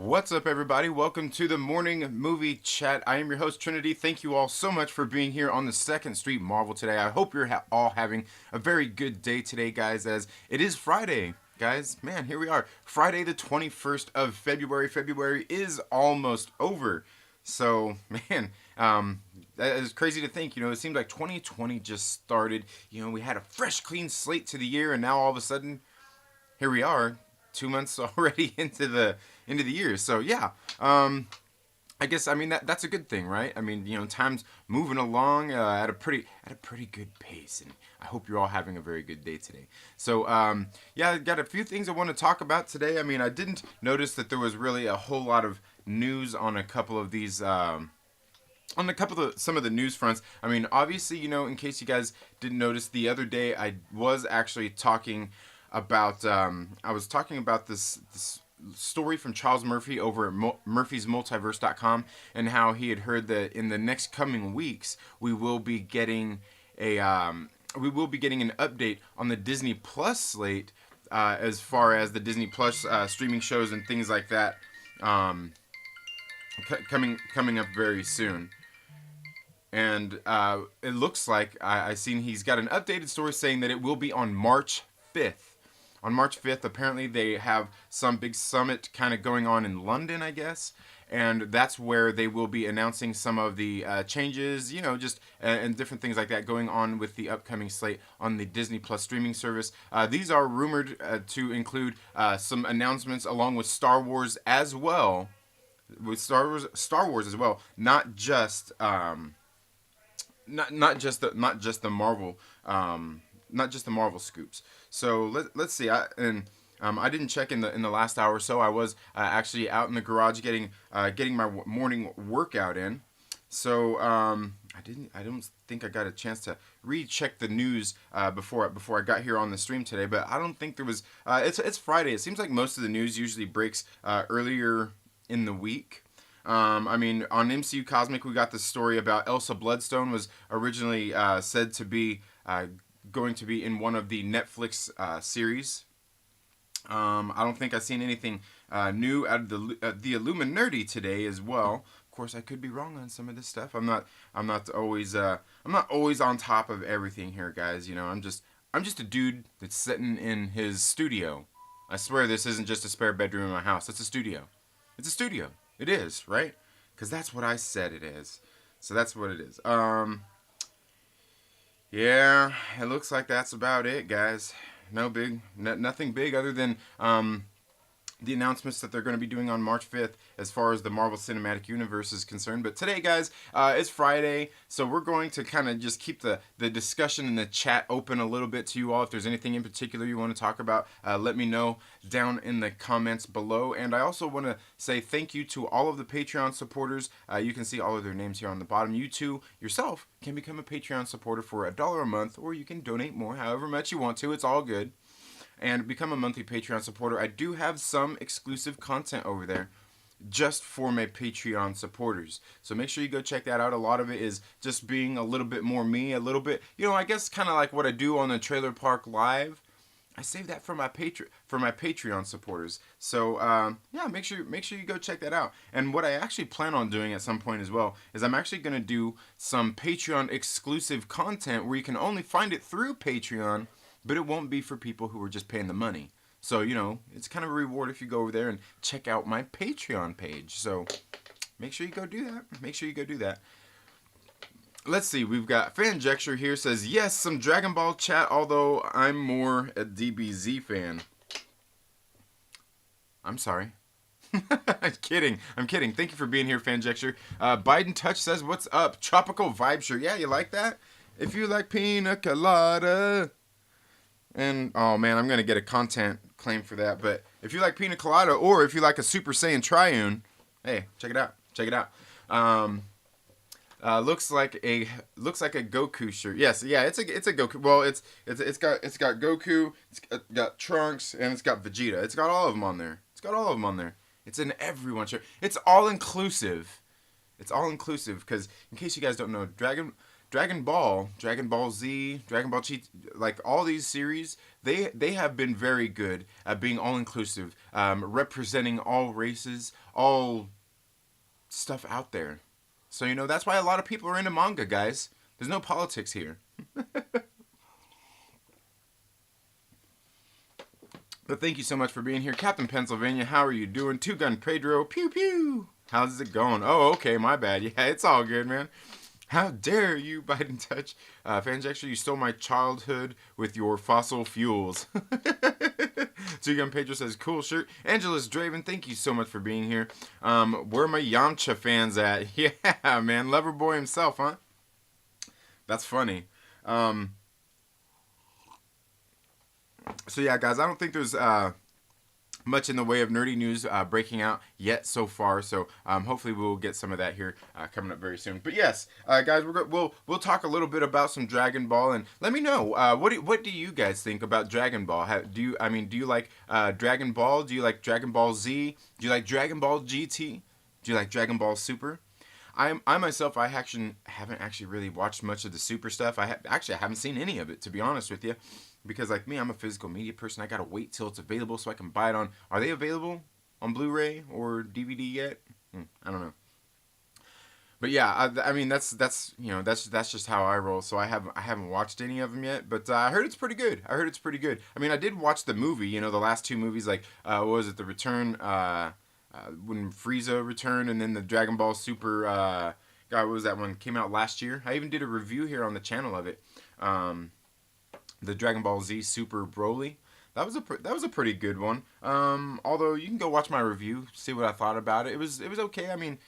What's up, everybody? Welcome to the morning movie chat. I am your host, Trinity. Thank you all so much for being here on the Second Street Marvel today. I hope you're all having a very good day today, guys, as it is Friday. Guys, man, here we are. Friday the 21st of February. February is almost over. So, man, that is crazy to think. It seems like 2020 just started. We had a fresh, clean slate to the year, and now all of a sudden, here we are, 2 months already into the year. So yeah, I guess that's a good thing, right? Time's moving along at a pretty good pace, and I hope you're all having a very good day today. So yeah, I got a few things I want to talk about today. I didn't notice that there was really a whole lot of news on a couple of these. Some of the news fronts. Obviously, in case you guys didn't notice, the other day I was actually talking about this story from Charles Murphy over at murphysmultiverse.com, and how he had heard that in the next coming weeks we will be getting an update on the Disney Plus slate, as far as the Disney Plus streaming shows and things like that, coming up very soon. And it looks like I seen he's got an updated story saying that it will be on March 5th. On March 5th, apparently they have some big summit kind of going on in London, I guess. And that's where they will be announcing some of the changes, and different things like that going on with the upcoming slate on the Disney Plus streaming service. These are rumored to include some announcements along with Star Wars as well. Star Wars as well, not just not just the Marvel. Not just the Marvel scoops. So let's see. I didn't check in the last hour or so. I was actually out in the garage getting my morning workout in. So I don't think I got a chance to recheck the news before I got here on the stream today. But I don't think there was. It's Friday. It seems like most of the news usually breaks earlier in the week. On MCU Cosmic, we got the story about Elsa Bloodstone was originally said to be going to be in one of the Netflix series. I don't think I've seen anything new out of the Illuminati today as well. Of course, I could be wrong on some of this stuff. I'm not always on top of everything here, guys. I'm just a dude that's sitting in his studio. I swear this isn't just a spare bedroom in my house. It's a studio. It's a studio. It is, right? Because that's what I said it is. So that's what it is. Yeah, it looks like that's about it, guys. Nothing big other than the announcements that they're going to be doing on March 5th as far as the Marvel Cinematic Universe is concerned. But today, guys, it's Friday, so we're going to kind of just keep the discussion and the chat open a little bit to you all. If there's anything in particular you want to talk about, let me know down in the comments below. And I also want to say thank you to all of the Patreon supporters. You can see all of their names here on the bottom. You too, yourself, can become a Patreon supporter for $1 a month, or you can donate more, however much you want to. It's all good. And become a monthly Patreon supporter. I do have some exclusive content over there just for my Patreon supporters. So make sure you go check that out. A lot of it is just being a little bit more me, a little bit, I guess kind of like what I do on the Trailer Park Live. I save that for my Patreon supporters. So yeah, make sure you go check that out. And what I actually plan on doing at some point as well is I'm actually going to do some Patreon exclusive content where you can only find it through Patreon, but it won't be for people who are just paying the money. So, it's kind of a reward if you go over there and check out my Patreon page. So, make sure you go do that. Let's see, we've got Fanjecture here says, yes, some Dragon Ball chat, although I'm more a DBZ fan. I'm sorry. I'm kidding. Thank you for being here, Fanjecture. Biden Touch says, what's up? Tropical Vibe shirt. Yeah, you like that? If you like pina colada. And, oh man, I'm going to get a content claim for that. But if you like pina colada, or if you like a Super Saiyan Triune, hey, check it out. Looks like a Goku shirt. Yes, yeah, it's a Goku. Well, it's got Goku, it's got Trunks, and it's got Vegeta. It's got all of them on there. It's in everyone's shirt. It's all inclusive. Because in case you guys don't know, Dragon Ball, Dragon Ball Z, Dragon Ball Cheat, like all these series, they have been very good at being all inclusive, representing all races, all stuff out there. So that's why a lot of people are into manga, guys. There's no politics here. But thank you so much for being here, Captain Pennsylvania. How are you doing? Two Gun Pedro, pew pew. How's it going? Oh, okay, my bad. Yeah, it's all good, man. How dare you, Biden Touch? Fanjexter, you stole my childhood with your fossil fuels. Two Gun Pedro says, cool shirt. Angelus Draven, thank you so much for being here. Where are my Yamcha fans at? Yeah, man. Loverboy himself, huh? That's funny. So yeah, guys, I don't think there's much in the way of nerdy news breaking out yet so far. So hopefully we'll get some of that here coming up very soon. But yes, guys, we'll talk a little bit about some Dragon Ball, and let me know what do you guys think about Dragon Ball? Do you like Dragon Ball? Do you like Dragon Ball Z? Do you like Dragon Ball GT? Do you like Dragon Ball Super? I myself, I haven't actually really watched much of the Super stuff. I haven't seen any of it, to be honest with you. Because like me, I'm a physical media person. I gotta wait till it's available so I can buy it on. Are they available on Blu-ray or DVD yet? I don't know. But yeah, I mean that's just how I roll. So I haven't watched any of them yet. But I heard it's pretty good. I mean, I did watch the movie. The last two movies, like what was it, The Return? When Frieza returned, and then the Dragon Ball Super. God, what was that one? Came out last year. I even did a review here on the channel of it. The Dragon Ball Z Super Broly. That was a pretty good one. Although you can go watch my review, see what I thought about it. It was okay. I mean,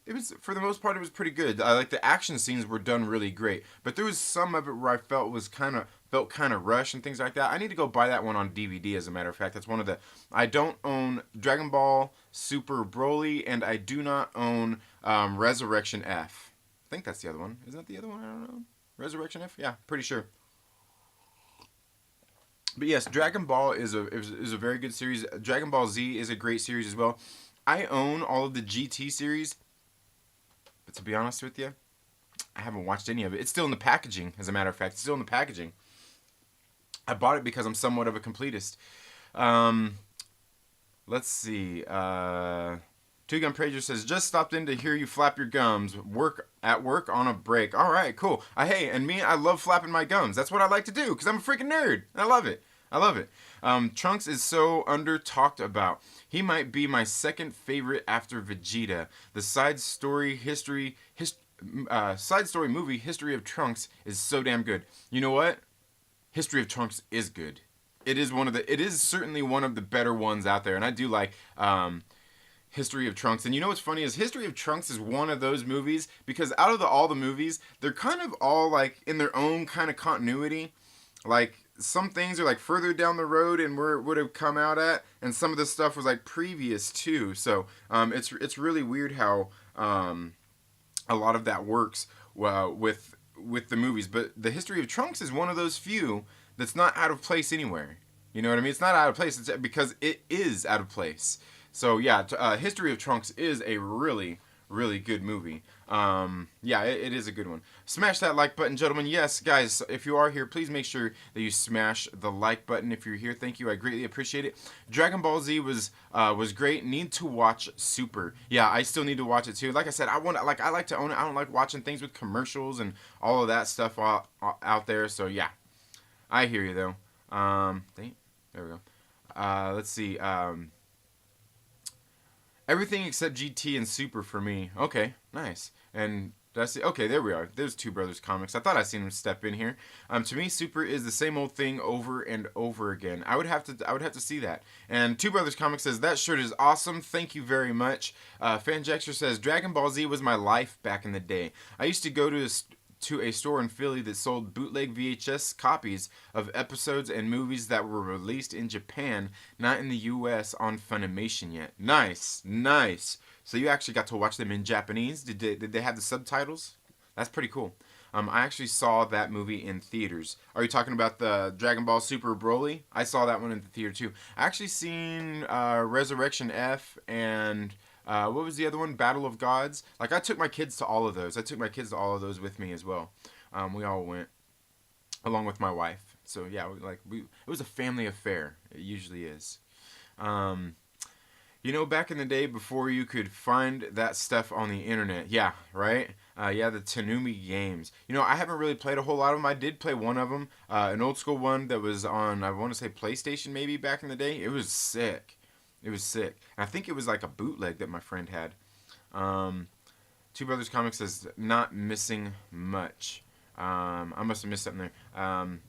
it was, for the most part, it was pretty good. Like the action scenes were done really great, but there was some of it where I felt kind of rushed and things like that. I need to go buy that one on DVD. As a matter of fact, that's one of the. I don't own Dragon Ball Super Broly, and I do not own Resurrection F. I think that's the other one. Isn't that the other one? I don't know. Resurrection F? Yeah, pretty sure. But yes, Dragon Ball is a very good series. Dragon Ball Z is a great series as well. I own all of the GT series, but to be honest with you, I haven't watched any of it. It's still in the packaging, as a matter of fact. It's still in the packaging. I bought it because I'm somewhat of a completist. Let's see. Two Gun Prager says, just stopped in to hear you flap your gums. Work on a break. All right, cool. Hey, and me, I love flapping my gums. That's what I like to do because I'm a freaking nerd. I love it. Trunks is so under-talked about. He might be my second favorite after Vegeta. The side story movie History of Trunks is so damn good. You know what? History of Trunks is good. It is certainly one of the better ones out there, and I do like History of Trunks. And you know what's funny is History of Trunks is one of those movies because out of all the movies, they're kind of all like in their own kind of continuity. Like some things are like further down the road and where it would have come out at, and some of the stuff was like previous too. So it's really weird how a lot of that works with the movies. But the History of Trunks is one of those few that's not out of place anywhere. You know what I mean? It's not out of place. It's because it is out of place. So yeah, History of Trunks is a really, really good movie. Yeah, it is a good one. Smash that like button, gentlemen. Yes, guys, if you are here, please make sure that you smash the like button if you're here. Thank you. I greatly appreciate it. Dragon Ball Z was great. Need to watch Super. Yeah, I still need to watch it too. Like I said, I like to own it. I don't like watching things with commercials and all of that stuff out there. So yeah, I hear you though. There we go. Let's see. Everything except GT and Super for me. Okay, nice. And that's it. Okay, there we are. There's Two Brothers Comics. I thought I seen him step in here. To me, Super is the same old thing over and over again. I would have to see that. And Two Brothers Comics says that shirt is awesome. Thank you very much. Fanjexter says Dragon Ball Z was my life back in the day. I used to go to a store in Philly that sold bootleg VHS copies of episodes and movies that were released in Japan, not in the US on Funimation yet. Nice. So you actually got to watch them in Japanese? Did they have the subtitles? That's pretty cool. I actually saw that movie in theaters. Are you talking about the Dragon Ball Super Broly? I saw that one in the theater too. I actually seen Resurrection F and What was the other one? Battle of Gods. Like I took my kids to all of those. I took my kids to all of those with me as well. We all went along with my wife. So yeah, it was a family affair. It usually is. Um, Back in the day before you could find that stuff on the internet. Yeah, right? Yeah, the Tanumi games. I haven't really played a whole lot of them. I did play one of them, an old school one that was on, I want to say PlayStation maybe back in the day. It was sick. It was sick. And I think it was like a bootleg that my friend had. Two Brothers Comics says, not missing much. I must have missed something there.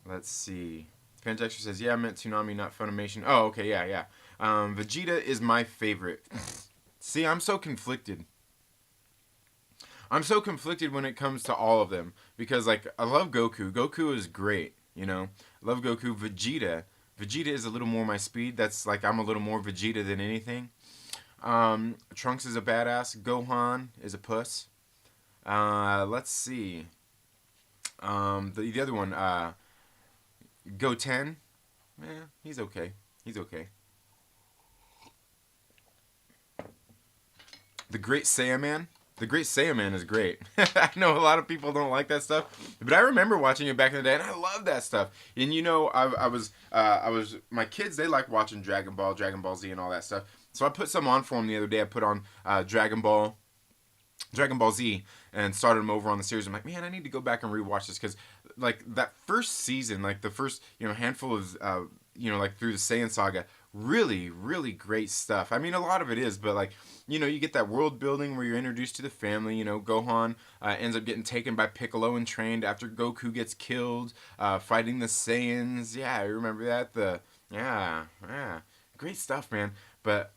Let's see. Fanjexter says, yeah, I meant Toonami, not Funimation. Oh, okay, yeah. Vegeta is my favorite. See, I'm so conflicted. I'm so conflicted when it comes to all of them. Because, I love Goku. Goku is great, I love Goku. Vegeta is a little more my speed. That's, I'm a little more Vegeta than anything. Trunks is a badass. Gohan is a puss. Let's see. The other one, Goten. He's okay. He's okay. The Great Saiyaman. The Great Saiyaman is great. I know a lot of people don't like that stuff, but I remember watching it back in the day, and I love that stuff. And I was my kids, they like watching Dragon Ball Z, and all that stuff. So I put some on for them the other day. I put on Dragon Ball Z, and started them over on the series. I'm like, man, I need to go back and rewatch this because, that first season, the first handful of through the Saiyan saga, really, really great stuff. I mean, a lot of it is, but you get that world building where you're introduced to the family. Gohan ends up getting taken by Piccolo and trained after Goku gets killed, fighting the Saiyans. Yeah, I remember that. Yeah, great stuff, man. But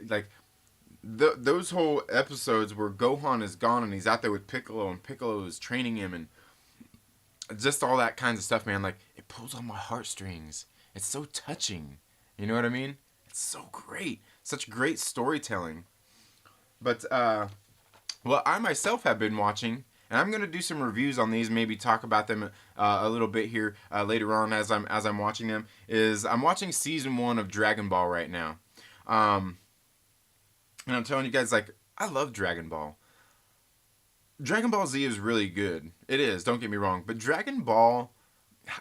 those whole episodes where Gohan is gone and he's out there with Piccolo and Piccolo is training him and just all that kinds of stuff, man. It pulls on my heartstrings. It's so touching. You know what I mean? It's so great. Such great storytelling. But, I myself have been watching, and I'm going to do some reviews on these, maybe talk about them a little bit here later on as I'm watching them, I'm watching Season 1 of Dragon Ball right now. And I'm telling you guys, I love Dragon Ball. Dragon Ball Z is really good. It is, don't get me wrong. But Dragon Ball,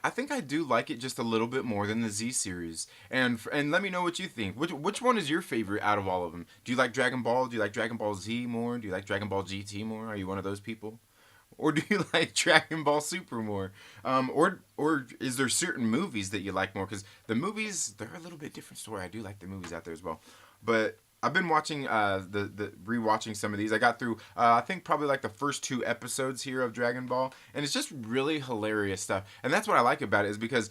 I think I do like it just a little bit more than the Z series. And let me know what you think. Which one is your favorite out of all of them? Do you like Dragon Ball? Do you like Dragon Ball Z more? Do you like Dragon Ball GT more? Are you one of those people? Or do you like Dragon Ball Super more? Or is there certain movies that you like more? Because the movies, they're a little bit different story. I do like the movies out there as well. But I've been watching the rewatching some of these. I got through I think probably the first 2 episodes here of Dragon Ball, and it's just really hilarious stuff. And that's what I like about it is because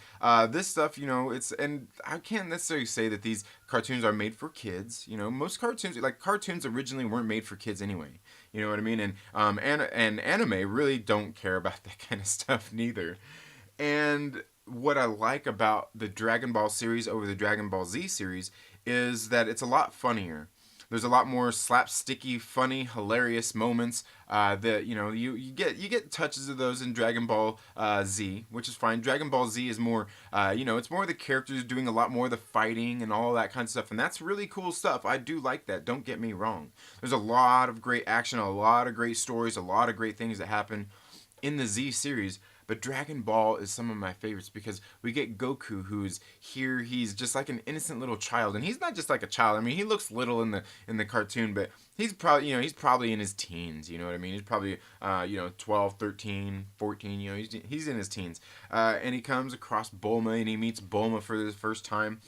this stuff, it's, and I can't necessarily say that these cartoons are made for kids. Most cartoons originally weren't made for kids anyway. You know what I mean? And and anime really don't care about that kind of stuff neither. And what I like about the Dragon Ball series over the Dragon Ball Z series is that it's a lot funnier. There's a lot more slapsticky, funny, hilarious moments that you get touches of those in Dragon Ball Z, which is fine. Dragon Ball Z is more it's more the characters doing a lot more of the fighting and all that kind of stuff, and that's really cool stuff. I do like that. Don't get me wrong. There's a lot of great action, a lot of great stories, a lot of great things that happen in the Z series. But Dragon Ball is some of my favorites because we get Goku, who's here. He's just like an innocent little child, and he's not just like a child. I mean, he looks little in the cartoon, but he's probably in his teens. You know what I mean? He's probably 12, 13, 14. He's in his teens, and he comes across Bulma, and he meets Bulma for the first time.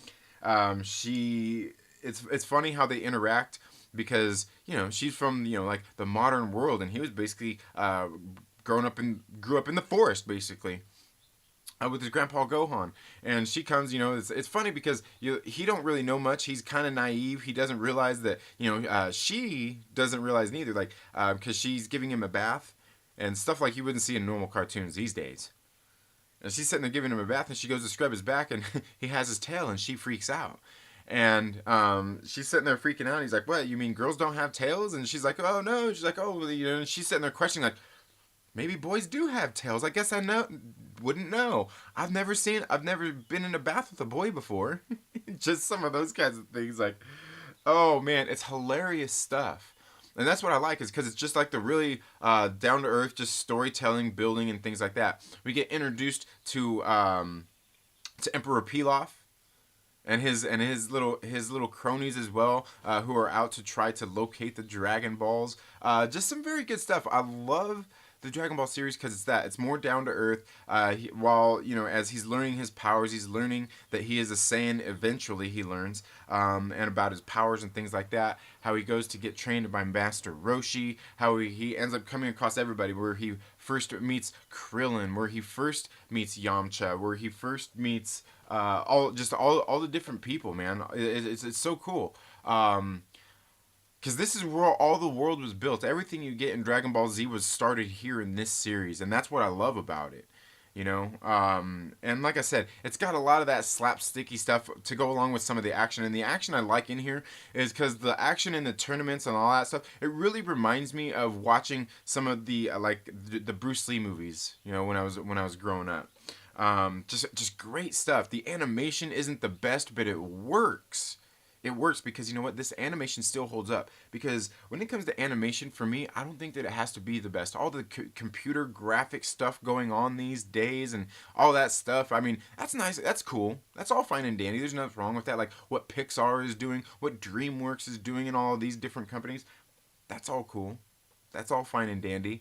It's funny how they interact because she's from the modern world, and he was basically grew up in the forest basically with his grandpa Gohan, and she comes. It's funny because he don't really know much. He's kind of naive. He doesn't realize that she doesn't realize neither. Because she's giving him a bath and stuff you wouldn't see in normal cartoons these days. And she's sitting there giving him a bath, and she goes to scrub his back, and he has his tail, and she freaks out. And she's sitting there freaking out. And he's like, "What? You mean girls don't have tails?" And she's like, "Oh no." She's like, "Oh," and she's sitting there questioning maybe boys do have tails. I guess I wouldn't know. I've never been in a bath with a boy before. Just some of those kinds of things. Oh man, it's hilarious stuff. And that's what I like, is because it's just like the really down to earth, just storytelling, building, and things like that. We get introduced to Emperor Pilaf and his little cronies as well, who are out to try to locate the Dragon Balls. Just some very good stuff. I love the Dragon Ball series because it's more down to earth. While as he's learning his powers, he's learning that he is a Saiyan. Eventually, he learns and about his powers and things like that. How he goes to get trained by Master Roshi. How he ends up coming across everybody. Where he first meets Krillin. Where he first meets Yamcha. Where he first meets all the different people. Man, it's so cool. Because this is where all the world was built. Everything you get in Dragon Ball Z was started here in this series, and that's what I love about it. And like I said, it's got a lot of that slapsticky stuff to go along with some of the action. And the action I like in here is because the action in the tournaments and all that stuff, it really reminds me of watching some of the the Bruce Lee movies. When I was growing up. Just great stuff. The animation isn't the best, but it works. It works because you know what? This animation still holds up. Because when it comes to animation, for me, I don't think that it has to be the best. All the computer graphic stuff going on these days and all that stuff, I mean, that's nice. That's cool. That's all fine and dandy. There's nothing wrong with that. Like what Pixar is doing, what DreamWorks is doing in all of these different companies. That's all cool. That's all fine and dandy.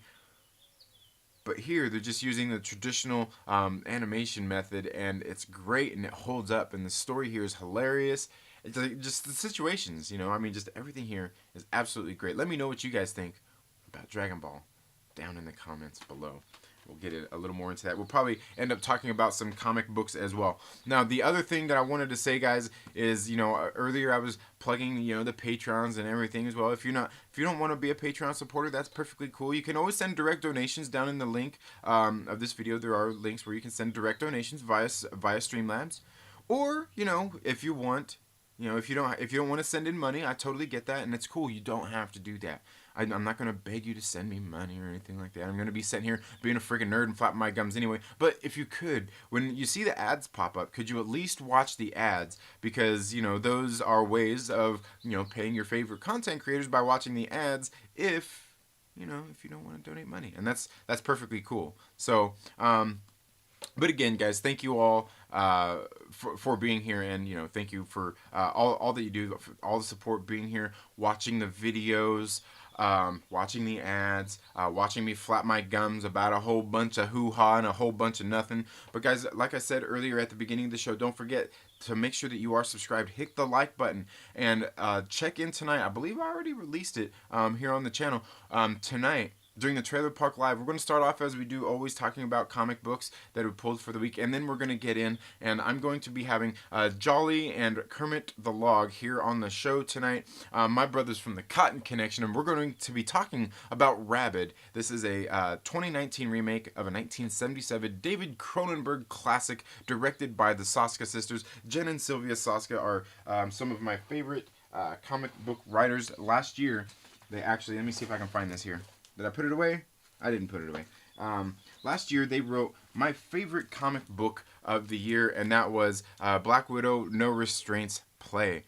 But here, they're just using the traditional animation method, and it's great, and it holds up, and the story here is hilarious. It's like just the situations, I mean, just everything here is absolutely great. Let me know what you guys think about Dragon Ball down in the comments below. We'll get a little more into that. We'll probably end up talking about some comic books as well. Now, the other thing that I wanted to say, guys, is earlier I was plugging the Patrons and everything as well. If you don't want to be a Patreon supporter, that's perfectly cool. You can always send direct donations down in the link of this video. There are links where you can send direct donations via Streamlabs, or if you want. If you don't want to send in money, I totally get that, and it's cool. You don't have to do that. I'm not gonna beg you to send me money or anything like that. I'm gonna be sitting here being a friggin' nerd and flapping my gums anyway. But if you could, when you see the ads pop up, could you at least watch the ads? Because those are ways of paying your favorite content creators by watching the ads. If you don't want to donate money, and that's perfectly cool. So. But again, guys, thank you all for being here, and thank you for all that you do, for all the support, being here, watching the videos, watching the ads, watching me flap my gums about a whole bunch of hoo-ha and a whole bunch of nothing. But guys, like I said earlier at the beginning of the show, don't forget to make sure that you are subscribed. Hit the like button, and check in tonight. I believe I already released it here on the channel tonight. During the Trailer Park Live, we're going to start off as we do, always talking about comic books that we pulled for the week, and then we're going to get in, and I'm going to be having Jolly and Kermit the Log here on the show tonight. My brothers from the Cotton Connection, and we're going to be talking about Rabid. This is a 2019 remake of a 1977 David Cronenberg classic, directed by the Soska sisters. Jen and Sylvia Soska are some of my favorite comic book writers. Last year, they actually, let me see if I can find this here. Did I put it away? I didn't put it away. Last year, they wrote my favorite comic book of the year, and that was Black Widow, No Restraints, Play.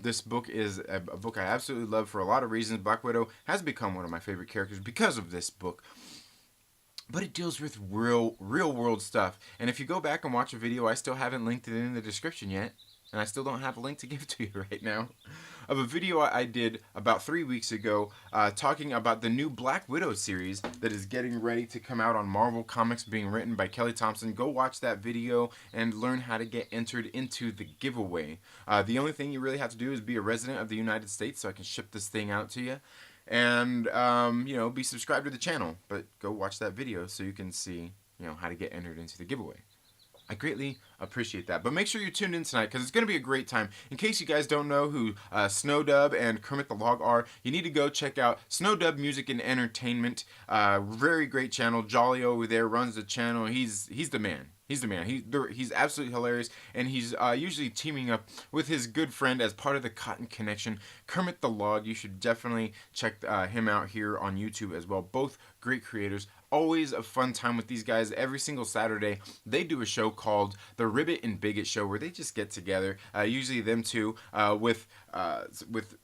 This book is a book I absolutely love for a lot of reasons. Black Widow has become one of my favorite characters because of this book. But it deals with real world stuff. And if you go back and watch a video, I still haven't linked it in the description yet. And I still don't have a link to give to you right now, of a video I did about 3 weeks ago talking about the new Black Widow series that is getting ready to come out on Marvel Comics, being written by Kelly Thompson. Go watch that video and learn how to get entered into the giveaway. The only thing you really have to do is be a resident of the United States so I can ship this thing out to you. And, be subscribed to the channel. But go watch that video so you can see, how to get entered into the giveaway. I greatly appreciate that. But make sure you tune in tonight because it's going to be a great time. In case you guys don't know who Snowdub and Kermit the Log are, you need to go check out Snowdub Music and Entertainment. Very great channel. Jolly over there runs the channel. He's the man. He's the man. He's absolutely hilarious, and he's usually teaming up with his good friend as part of the Cotton Connection, Kermit the Log. You should definitely check him out here on YouTube as well. Both great creators. Always a fun time with these guys. Every single Saturday, they do a show called The Ribbit and Bigot Show, where they just get together. Usually them two with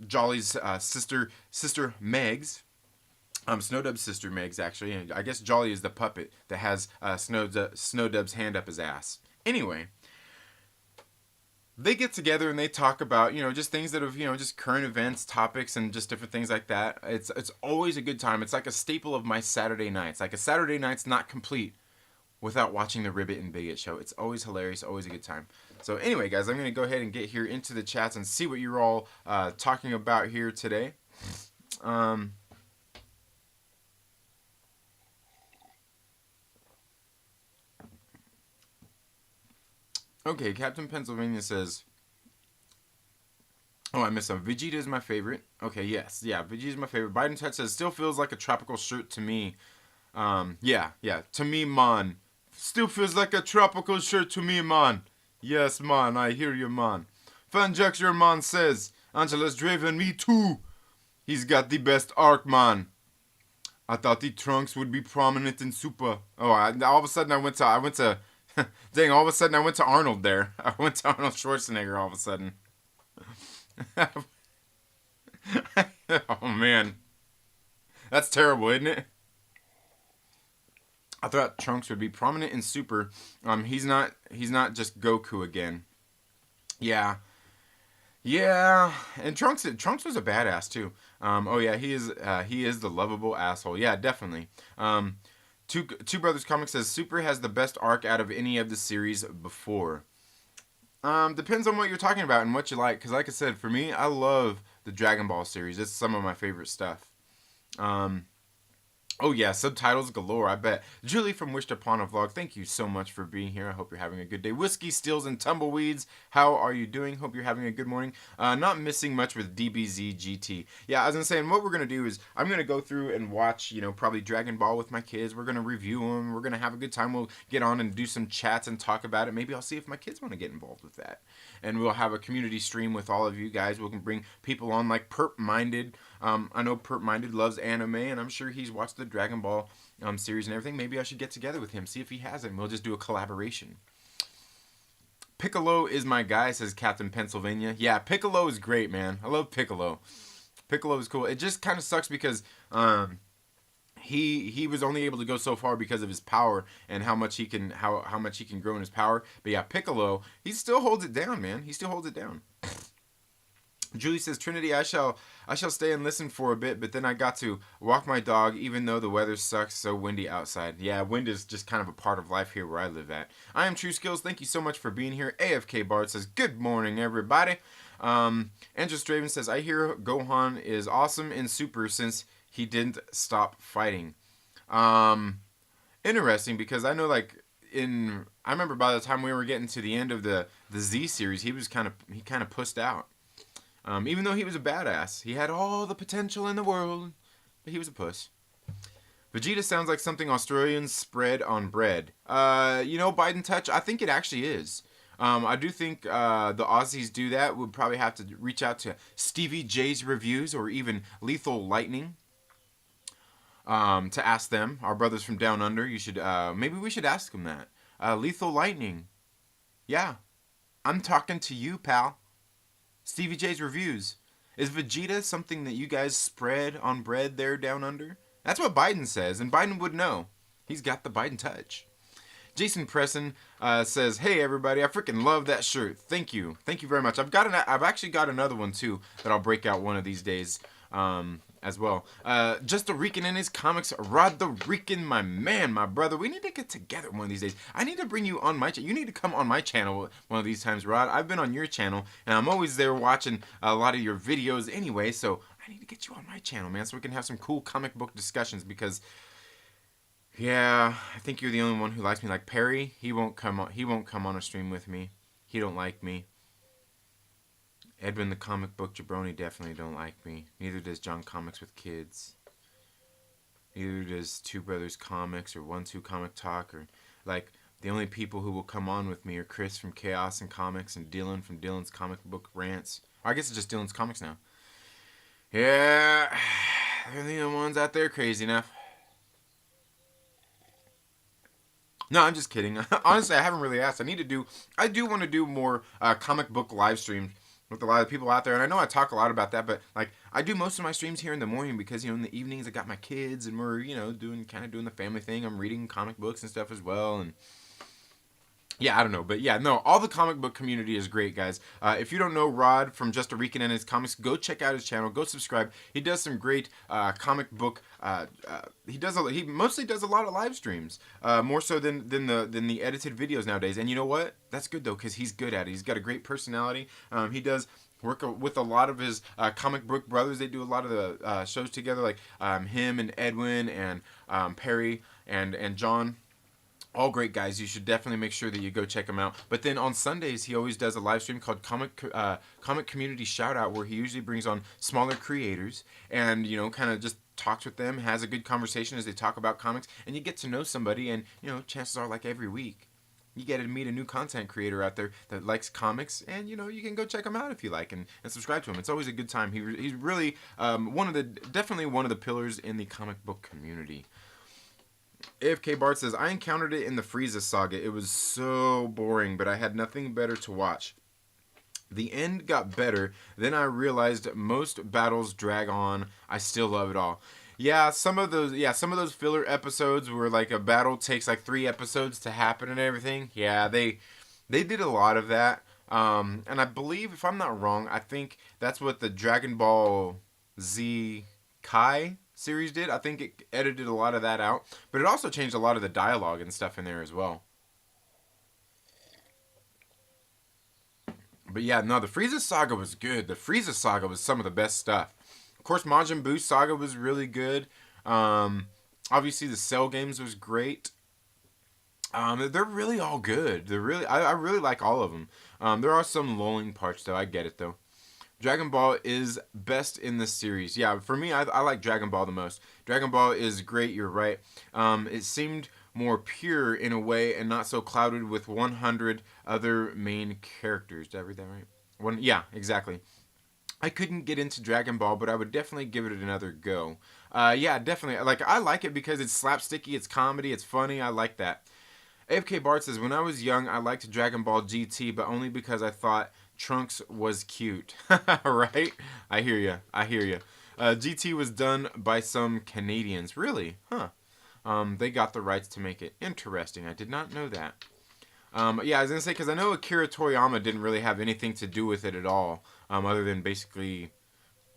Jolly's sister Megs. Snowdub's sister Megs, actually. And I guess Jolly is the puppet that has Snowdub's hand up his ass. Anyway, they get together and they talk about, just things that have, just current events, topics, and just different things like that. It's always a good time. It's like a staple of my Saturday nights. Like a Saturday night's not complete without watching the Ribbit and Bigot Show. It's always hilarious, always a good time. So anyway, guys, I'm going to go ahead and get here into the chats and see what you're all talking about here today. Okay, Captain Pennsylvania says, oh, I missed some. Vegeta is my favorite. Okay, yes. Yeah, Vegeta is my favorite. Biden Touch says, still feels like a tropical shirt to me. Yeah. To me, man. Still feels like a tropical shirt to me, man. Yes, man. I hear you, man. Fanjuxure, man, says, Angela's Draven, me too. He's got the best arc, man. I thought the trunks would be prominent in Super. Oh, all of a sudden I went to dang, all of a sudden I went to Arnold there. I went to Arnold Schwarzenegger all of a sudden. Oh, man. That's terrible, isn't it? I thought Trunks would be prominent in Super. He's not just Goku again. Yeah. And Trunks was a badass too. Oh yeah, he is the lovable asshole. Yeah, definitely. Two Brothers Comics says Super has the best arc out of any of the series before. Depends on what you're talking about and what you like. Because like I said, for me, I love the Dragon Ball series. It's some of my favorite stuff. Oh yeah, subtitles galore, I bet. Julie from Wished Upon a Vlog, thank you so much for being here. I hope you're having a good day. Whiskey, Steals, and Tumbleweeds, how are you doing? Hope you're having a good morning. Not missing much with DBZ GT. Yeah, as I'm saying, what we're going to do is I'm going to go through and watch, probably Dragon Ball with my kids. We're going to review them. We're going to have a good time. We'll get on and do some chats and talk about it. Maybe I'll see if my kids want to get involved with that. And we'll have a community stream with all of you guys. We can bring people on like Perp Minded. I know Perp Minded loves anime, and I'm sure he's watched the Dragon Ball series and everything. Maybe I should get together with him, see if he has it, and we'll just do a collaboration. Piccolo is my guy, says Captain Pennsylvania. Yeah, Piccolo is great, man. I love Piccolo. Piccolo is cool. It just kind of sucks because he was only able to go so far because of his power and how much he can grow in his power. But yeah, Piccolo, he still holds it down, man. He still holds it down. Julie says, Trinity, I shall stay and listen for a bit, but then I got to walk my dog even though the weather sucks, so windy outside. Yeah, wind is just kind of a part of life here where I live at. I am True Skills. Thank you so much for being here. AFK Bard says, good morning, everybody. Andrew Straven says, I hear Gohan is awesome in Super since he didn't stop fighting. Interesting, because I know I remember by the time we were getting to the end of the Z series, he kind of pussed out. Even though he was a badass, he had all the potential in the world, but he was a puss. Vegeta sounds like something Australians spread on bread. Biden Touch, I think it actually is. I do think the Aussies do that. We'd probably have to reach out to Stevie J's Reviews or even Lethal Lightning to ask them. Our brothers from down under, you should maybe we should ask them that. Lethal Lightning, yeah, I'm talking to you, pal. Stevie J's Reviews. Is Vegeta something that you guys spread on bread there down under? That's what Biden says, and Biden would know. He's got the Biden touch. Jason Presson says, "Hey everybody, I freaking love that shirt. Thank you very much. I've actually got another one too that I'll break out one of these days as well. Just the Rican in his comics. Rod the Rican, my man, my brother. We need to get together one of these days. I need to bring you on my channel. You need to come on my channel one of these times, Rod. I've been on your channel, and I'm always there watching a lot of your videos anyway, so I need to get you on my channel, man, so we can have some cool comic book discussions because, yeah, I think you're the only one who likes me. Like Perry, he won't come on a stream with me. He don't like me. Edwin the Comic Book Jabroni definitely don't like me. Neither does John Comics with Kids. Neither does Two Brothers Comics or 1-2 Comic Talk or like The only people who will come on with me are Chris from Chaos and Comics and Dylan from Dylan's Comic Book Rants. I guess it's just Dylan's Comics now. Yeah, they're the only ones out there crazy enough. No, I'm just kidding. Honestly, I haven't really asked. I do want to do more comic book live streams with a lot of people out there. And I know I talk a lot about that, but like I do most of my streams here in the morning because, you know, in the evenings I got my kids and we're, you know, doing the family thing. I'm reading comic books and stuff as well. And yeah, I don't know, but yeah, no, all the comic book community is great, guys. If you don't know Rod from Just a Rican and his comics, go check out his channel. Go subscribe. He does some great comic book. He mostly does a lot of live streams, more so than the edited videos nowadays. And you know what? That's good though, because he's good at it. He's got a great personality. He does work with a lot of his comic book brothers. They do a lot of the shows together, like him and Edwin and Perry and John. All great guys. You should definitely make sure that you go check him out. But then on Sundays, he always does a live stream called Comic Community Shoutout, where he usually brings on smaller creators and, you know, kind of just talks with them, has a good conversation as they talk about comics, and you get to know somebody. And, you know, chances are, like every week, you get to meet a new content creator out there that likes comics, and, you know, you can go check him out if you like and subscribe to him. It's always a good time. He's really definitely one of the pillars in the comic book community. AFK Bart says, I encountered it in the Frieza saga. It was so boring, but I had nothing better to watch. The end got better. Then I realized most battles drag on. I still love it all. Yeah, some of those filler episodes where like a battle takes like 3 episodes to happen and everything. Yeah, they did a lot of that. And I believe, if I'm not wrong, I think that's what the Dragon Ball Z Kai series did. I think it edited a lot of that out, but it also changed a lot of the dialogue and stuff in there as well. But yeah, no, the Frieza saga was good. The Frieza saga was some of the best stuff. Of course, Majin Buu saga was really good. Obviously, the Cell games was great. They're really all good. I really like all of them. There are some lulling parts though. I get it though. Dragon Ball is best in the series. Yeah, for me, I like Dragon Ball the most. Dragon Ball is great, you're right. It seemed more pure in a way and not so clouded with 100 other main characters. Did I read that right? Yeah, exactly. I couldn't get into Dragon Ball, but I would definitely give it another go. Yeah, definitely. Like, I like it because it's slapsticky, it's comedy, it's funny. I like that. AFK Bart says, when I was young, I liked Dragon Ball GT, but only because I thought Trunks was cute. Right? I hear you. GT was done by some Canadians. Really? Huh. They got the rights to make it. Interesting. I did not know that. Yeah, I was going to say, because I know Akira Toriyama didn't really have anything to do with it at all, other than basically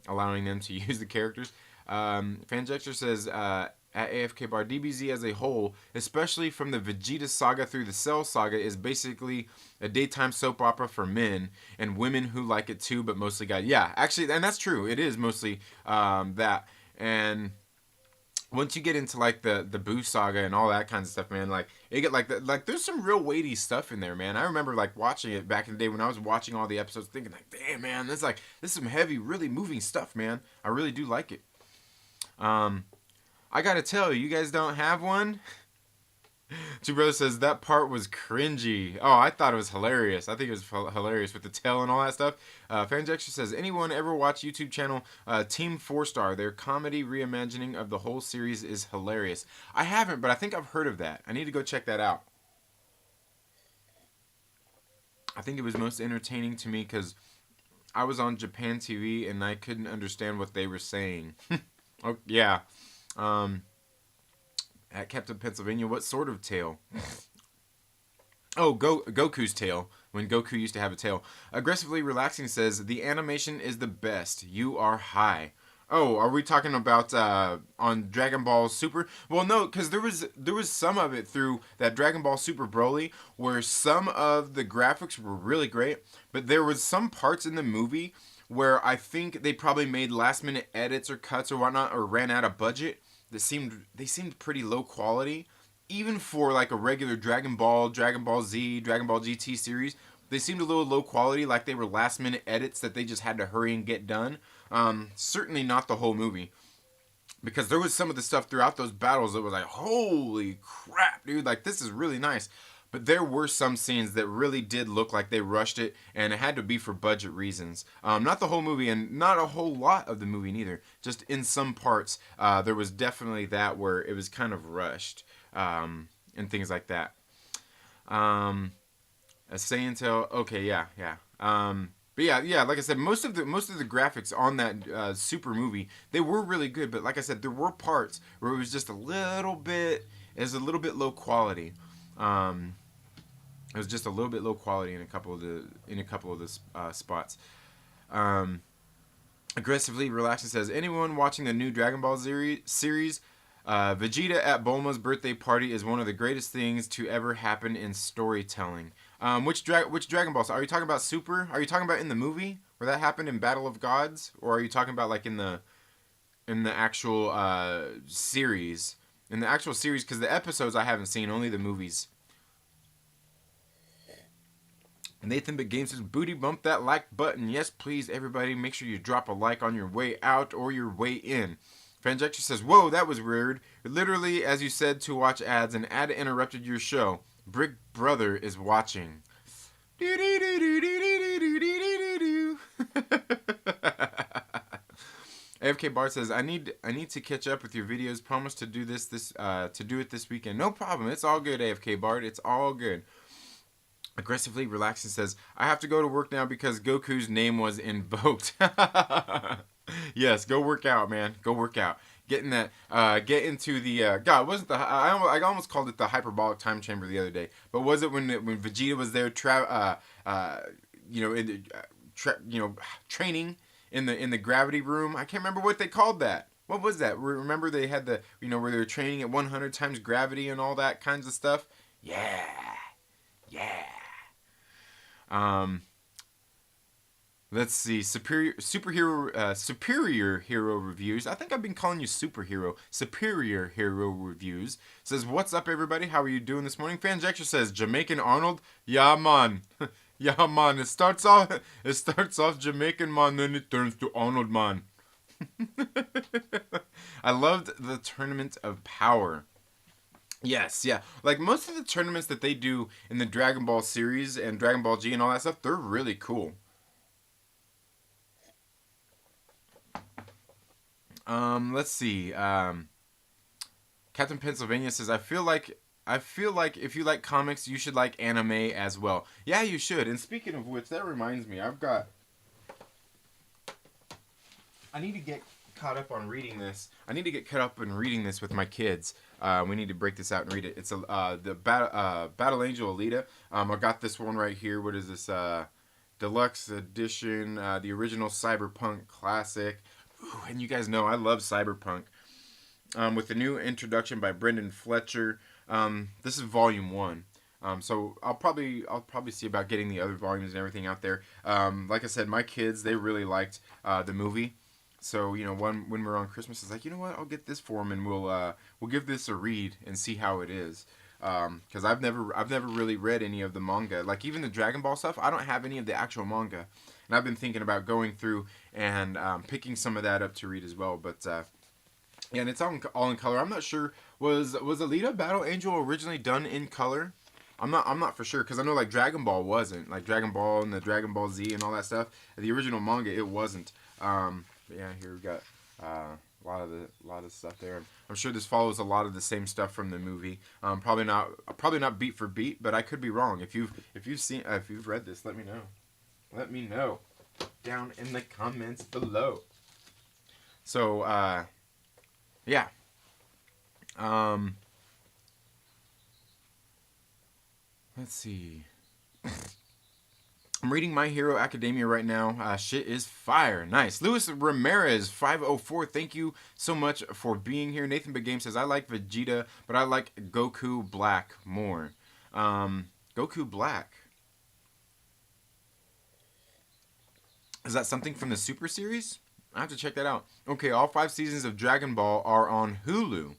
allowing them to use the characters. Fanjector says, at AFK Bar, DBZ as a whole, especially from the Vegeta saga through the Cell saga, is basically a daytime soap opera for men and women who like it too, but mostly guys. Yeah, actually, and that's true. It is mostly that. And once you get into like the Boo saga and all that kind of stuff, man, like it get like there's some real weighty stuff in there, man. I remember like watching it back in the day when I was watching all the episodes, thinking like, damn, man, this is some heavy, really moving stuff, man. I really do like it. I gotta tell you, you guys don't have one? Two Brothers says, that part was cringy. Oh, I thought it was hilarious. I think it was hilarious with the tail and all that stuff. Fanjextra says, anyone ever watch YouTube channel Team 4-Star? Their comedy reimagining of the whole series is hilarious. I haven't, but I think I've heard of that. I need to go check that out. I think it was most entertaining to me because I was on Japan TV and I couldn't understand what they were saying. Oh, yeah. At Captain Pennsylvania, what sort of tail? Oh, Goku's tail. When Goku used to have a tail. Aggressively Relaxing says, the animation is the best. You are high. Oh, are we talking about on Dragon Ball Super? Well, no, because there was some of it through that Dragon Ball Super Broly where some of the graphics were really great, but there was some parts in the movie where I think they probably made last minute edits or cuts or whatnot, or ran out of budget. They seemed pretty low quality, even for like a regular Dragon Ball Z, Dragon Ball GT series. They seemed a little low quality, like they were last minute edits that they just had to hurry and get done. Certainly not the whole movie, because there was some of the stuff throughout those battles that was like, holy crap, dude! Like, this is really nice. But there were some scenes that really did look like they rushed it, and it had to be for budget reasons. Not the whole movie, and not a whole lot of the movie neither. Just in some parts, there was definitely that where it was kind of rushed, and things like that. A say and tell. Okay, yeah. But yeah, like I said, most of the graphics on that Super movie, they were really good. But like I said, there were parts where it was just a little bit low quality. It was just a little bit low quality in a couple of the spots. Aggressively relaxing says, anyone watching the new Dragon Ball series, Vegeta at Bulma's birthday party is one of the greatest things to ever happen in storytelling. Which Dragon Ball? Are you talking about Super? Are you talking about in the movie where that happened in Battle of Gods, or are you talking about like in the actual series? In the actual series, because the episodes I haven't seen, only the movies. Nathan Big Game says, booty bump that like button. Yes, please, everybody. Make sure you drop a like on your way out or your way in. Fanjector says, whoa, that was weird. Literally, as you said, to watch ads, an ad interrupted your show. Brick Brother is watching. AFK Bart says, I need to catch up with your videos. Promise to do it this weekend. No problem. It's all good, AFK Bart. It's all good. Aggressively Relaxing says, I have to go to work now because Goku's name was invoked. Yes, go work out, man. Go work out. Get into the God, wasn't the I almost called it the hyperbolic time chamber the other day, but was it when Vegeta was there training in the gravity room? I can't remember what they called that. What was that? Remember they had the where they were training at 100 times gravity and all that kinds of stuff? Yeah. Let's see. Superior hero reviews. I think I've been calling you superhero. Superior hero reviews says, "What's up, everybody? How are you doing this morning?" Fanjector says, "Jamaican Arnold, yeah man, yeah man." It starts off Jamaican man, then it turns to Arnold man. I loved the Tournament of Power. Yes, yeah. Like most of the tournaments that they do in the Dragon Ball series and Dragon Ball G and all that stuff, they're really cool. Let's see. Captain Pennsylvania says, I feel like if you like comics, you should like anime as well. Yeah, you should. And speaking of which, that reminds me, I need to get caught up on reading this. I need to get caught up in reading this with my kids. We need to break this out and read it. It's the Battle Angel Alita. I got this one right here. What is this? Deluxe edition, the original Cyberpunk classic. Ooh, and you guys know I love Cyberpunk. With the new introduction by Brendan Fletcher. This is volume 1. So I'll probably see about getting the other volumes and everything out there. Like I said, my kids, they really liked the movie. So when we're on Christmas, it's like, you know what? I'll get this for them and we'll give this a read and see how it is. Because I've never really read any of the manga. Like even the Dragon Ball stuff, I don't have any of the actual manga. And I've been thinking about going through and picking some of that up to read as well. But yeah, and it's all in color. I'm not sure. Was Alita Battle Angel originally done in color? I'm not for sure because I know like Dragon Ball wasn't. Like Dragon Ball and the Dragon Ball Z and all that stuff. The original manga, it wasn't. But yeah, here we got a lot of stuff there. I'm sure this follows a lot of the same stuff from the movie. Probably not beat for beat, but I could be wrong. If you've read this, let me know. Let me know down in the comments below. So yeah. Let's see. I'm reading My Hero Academia right now. Shit is fire. Nice. Luis Ramirez 504. Thank you so much for being here. Nathan Big Game says, I like Vegeta, but I like Goku Black more. Goku Black. Is that something from the Super series? I have to check that out. Okay, all 5 seasons of Dragon Ball are on Hulu.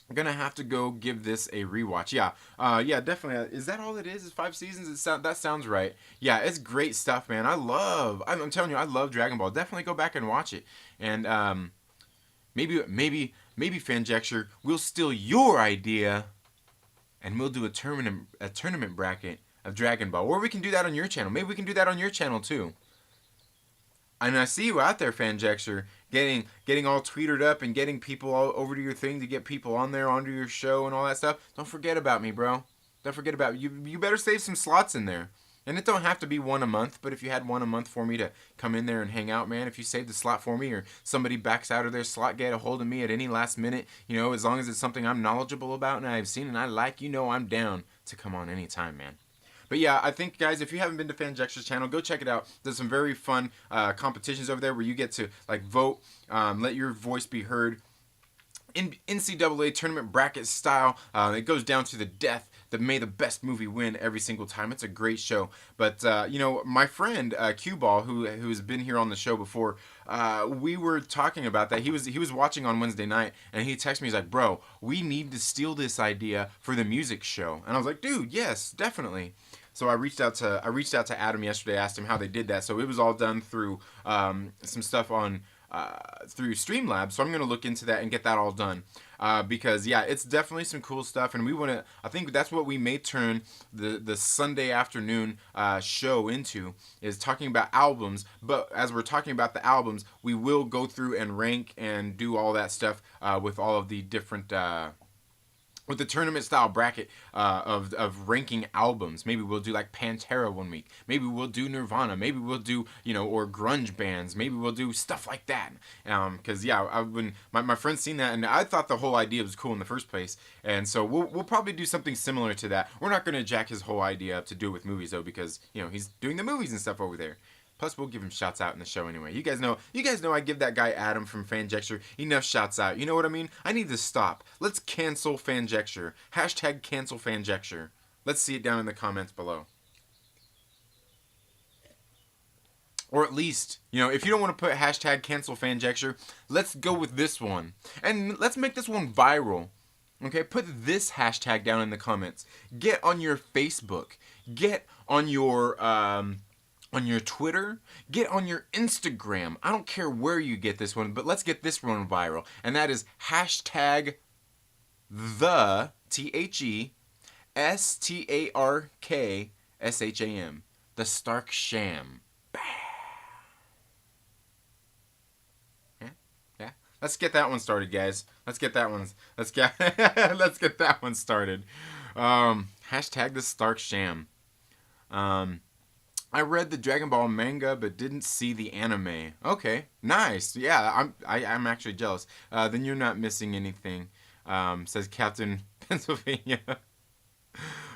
I'm gonna have to go give this a rewatch. Yeah, yeah, definitely. Is that all it is? Is 5 seasons? That sounds right. Yeah, it's great stuff, man. I'm telling you, I love Dragon Ball. Definitely go back and watch it. And maybe Fanjecture will steal your idea and we'll do a tournament bracket of Dragon Ball. Or we can do that on your channel. Maybe we can do that on your channel too. And I see you out there, Fanjexer, getting all tweeted up and getting people all over to your thing to get people on there onto your show and all that stuff. Don't forget about me, bro. Don't forget about you. You better save some slots in there. And it don't have to be one a month, but if you had one a month for me to come in there and hang out, man, if you save the slot for me or somebody backs out of their slot, get a hold of me at any last minute, as long as it's something I'm knowledgeable about and I've seen and I like, I'm down to come on anytime, man. But yeah, I think, guys, if you haven't been to Fanjexer's channel, go check it out. There's some very fun competitions over there where you get to vote, let your voice be heard in NCAA tournament bracket style. It goes down to the death. May the best movie win every single time. It's a great show. But my friend Q Ball, who's been here on the show before, we were talking about that. He was watching on Wednesday night, and he texted me. He's like, "Bro, we need to steal this idea for the music show." And I was like, "Dude, yes, definitely." So I reached out to Adam yesterday, asked him how they did that. So it was all done through some stuff on through Streamlabs. So I'm gonna look into that and get that all done because yeah, it's definitely some cool stuff, and we want to. I think that's what we may turn the Sunday afternoon show into, is talking about albums. But as we're talking about the albums, we will go through and rank and do all that stuff with all of the different. With the tournament style bracket of ranking albums. Maybe we'll do like Pantera one week. Maybe we'll do Nirvana. Maybe we'll do, or grunge bands. Maybe we'll do stuff like that. Because, yeah, my friend's seen that, and I thought the whole idea was cool in the first place. And so we'll probably do something similar to that. We're not going to jack his whole idea up to do it with movies, though, because, he's doing the movies and stuff over there. Plus, we'll give him shouts out in the show anyway. You guys know I give that guy Adam from Fanjexer enough shouts out. You know what I mean? I need to stop. Let's cancel Fanjexer. Hashtag cancel Fanjexer. Let's see it down in the comments below. Or at least, if you don't want to put hashtag cancel Fanjexer, let's go with this one. And let's make this one viral. Okay, put this hashtag down in the comments. Get on your Facebook. Get on your Twitter, get on your Instagram. I don't care where you get this one, but let's get this one viral. And that is hashtag the TheStarkSham. The Stark Sham. Yeah. Let's get that one started, guys. Let's get that one started. Hashtag the Stark Sham. I read the Dragon Ball manga, but didn't see the anime. Okay, nice. Yeah, I'm actually jealous. Then you're not missing anything, says Captain Pennsylvania.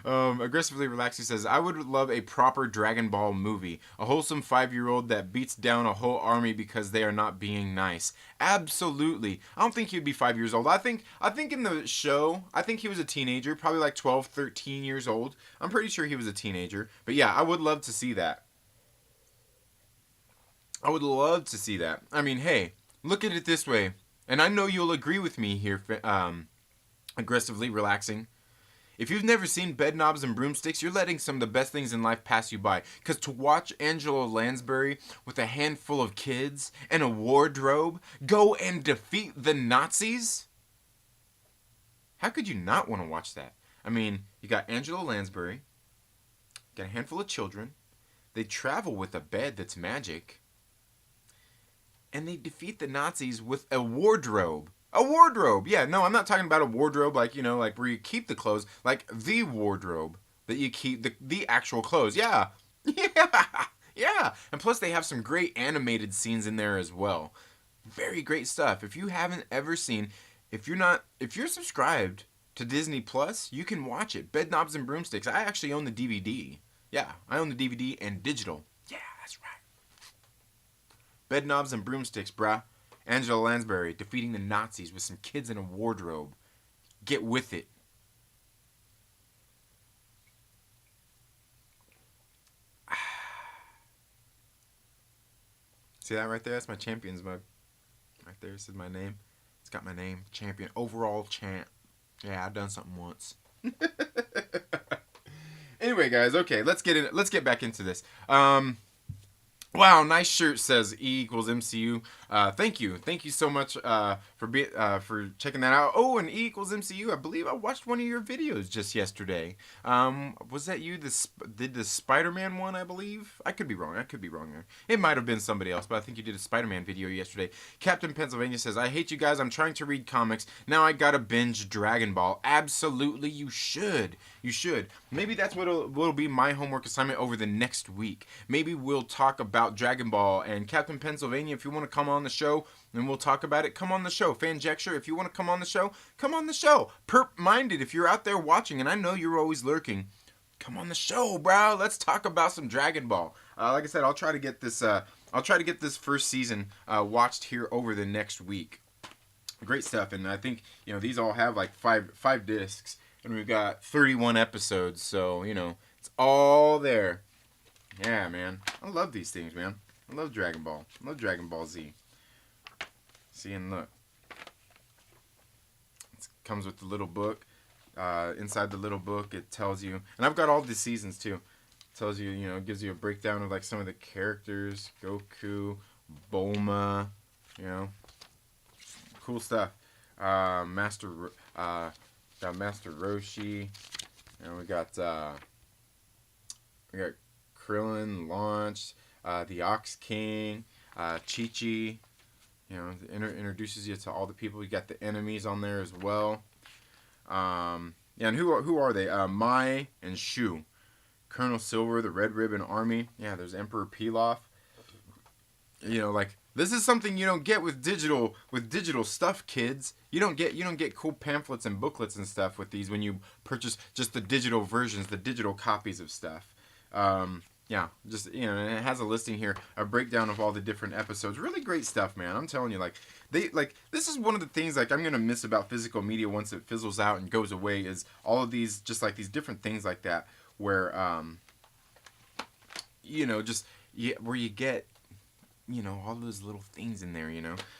Aggressively relaxing says, I would love a proper Dragon Ball movie. A wholesome 5-year-old that beats down a whole army because they are not being nice. Absolutely. I don't think he'd be 5 years old. I think in the show, I think he was a teenager, probably like 12, 13 years old. I'm pretty sure he was a teenager. But yeah, I would love to see that. I would love to see that. I mean, hey, look at it this way. And I know you'll agree with me here, aggressively relaxing. If you've never seen Bed Knobs and Broomsticks, you're letting some of the best things in life pass you by. Because to watch Angela Lansbury with a handful of kids and a wardrobe go and defeat the Nazis? How could you not want to watch that? I mean, you got Angela Lansbury, got a handful of children, they travel with a bed that's magic, and they defeat the Nazis with a wardrobe. A wardrobe! Yeah, no, I'm not talking about a wardrobe like where you keep the clothes. Like the wardrobe that you keep, the actual clothes. Yeah. Yeah. And plus they have some great animated scenes in there as well. Very great stuff. If you haven't ever seen, if you're subscribed to Disney Plus, you can watch it. Bed Knobs and Broomsticks. I actually own the DVD. Yeah, I own the DVD and digital. Yeah, that's right. Bed Knobs and Broomsticks, bruh. Angela Lansbury defeating the Nazis with some kids in a wardrobe. Get with it. See that right there? That's my champion's mug. Right there, this is my name. It's got my name. Champion. Overall champ. Yeah, I've done something once. Anyway, guys, okay, let's get back into this. Wow, nice shirt, says E equals MCU. Thank you so much for checking that out. Oh, and E equals MCU. I believe I watched one of your videos just yesterday. Was that you? Did the Spider-Man one? I believe. I could be wrong. I could be wrong there. It might have been somebody else, but I think you did a Spider-Man video yesterday. Captain Pennsylvania says, "I hate you guys. I'm trying to read comics now. I gotta binge Dragon Ball. Absolutely, you should. You should. Maybe that's what'll be my homework assignment over the next week. Maybe we'll talk about Dragon Ball, and Captain Pennsylvania, if you want to come on the show and we'll talk about it, come on the show. Fanjecture, if you want to come on the show, come on the show. Perp-minded, if you're out there watching, and I know you're always lurking, come on the show, bro. Let's talk about some Dragon Ball. Like I said, I'll try to get this. I'll try to get this first season watched here over the next week. Great stuff, and I think these all have like five discs, and we've got 31 episodes, so it's all there. Yeah, man. I love these things, man. I love Dragon Ball. I love Dragon Ball Z. See, and look. It comes with the little book. Inside the little book, it tells you, and I've got all the seasons too. It tells you, it gives you a breakdown of like some of the characters, Goku, Bulma, cool stuff. Got Master Roshi. We got Krillin launched, the Ox King, Chi-Chi, introduces you to all the people. You got the enemies on there as well. Yeah, and who are they? Mai and Shu, Colonel Silver, the Red Ribbon Army. Yeah, there's Emperor Pilaf. Like this is something you don't get with digital stuff, kids. You don't get cool pamphlets and booklets and stuff with these when you purchase just the digital versions, the digital copies of stuff. Yeah, just and it has a listing here, a breakdown of all the different episodes. Really great stuff, man. I'm telling you, this is one of the things I'm gonna miss about physical media once it fizzles out and goes away is all of these just like these different things like that where where you get all those little things in there,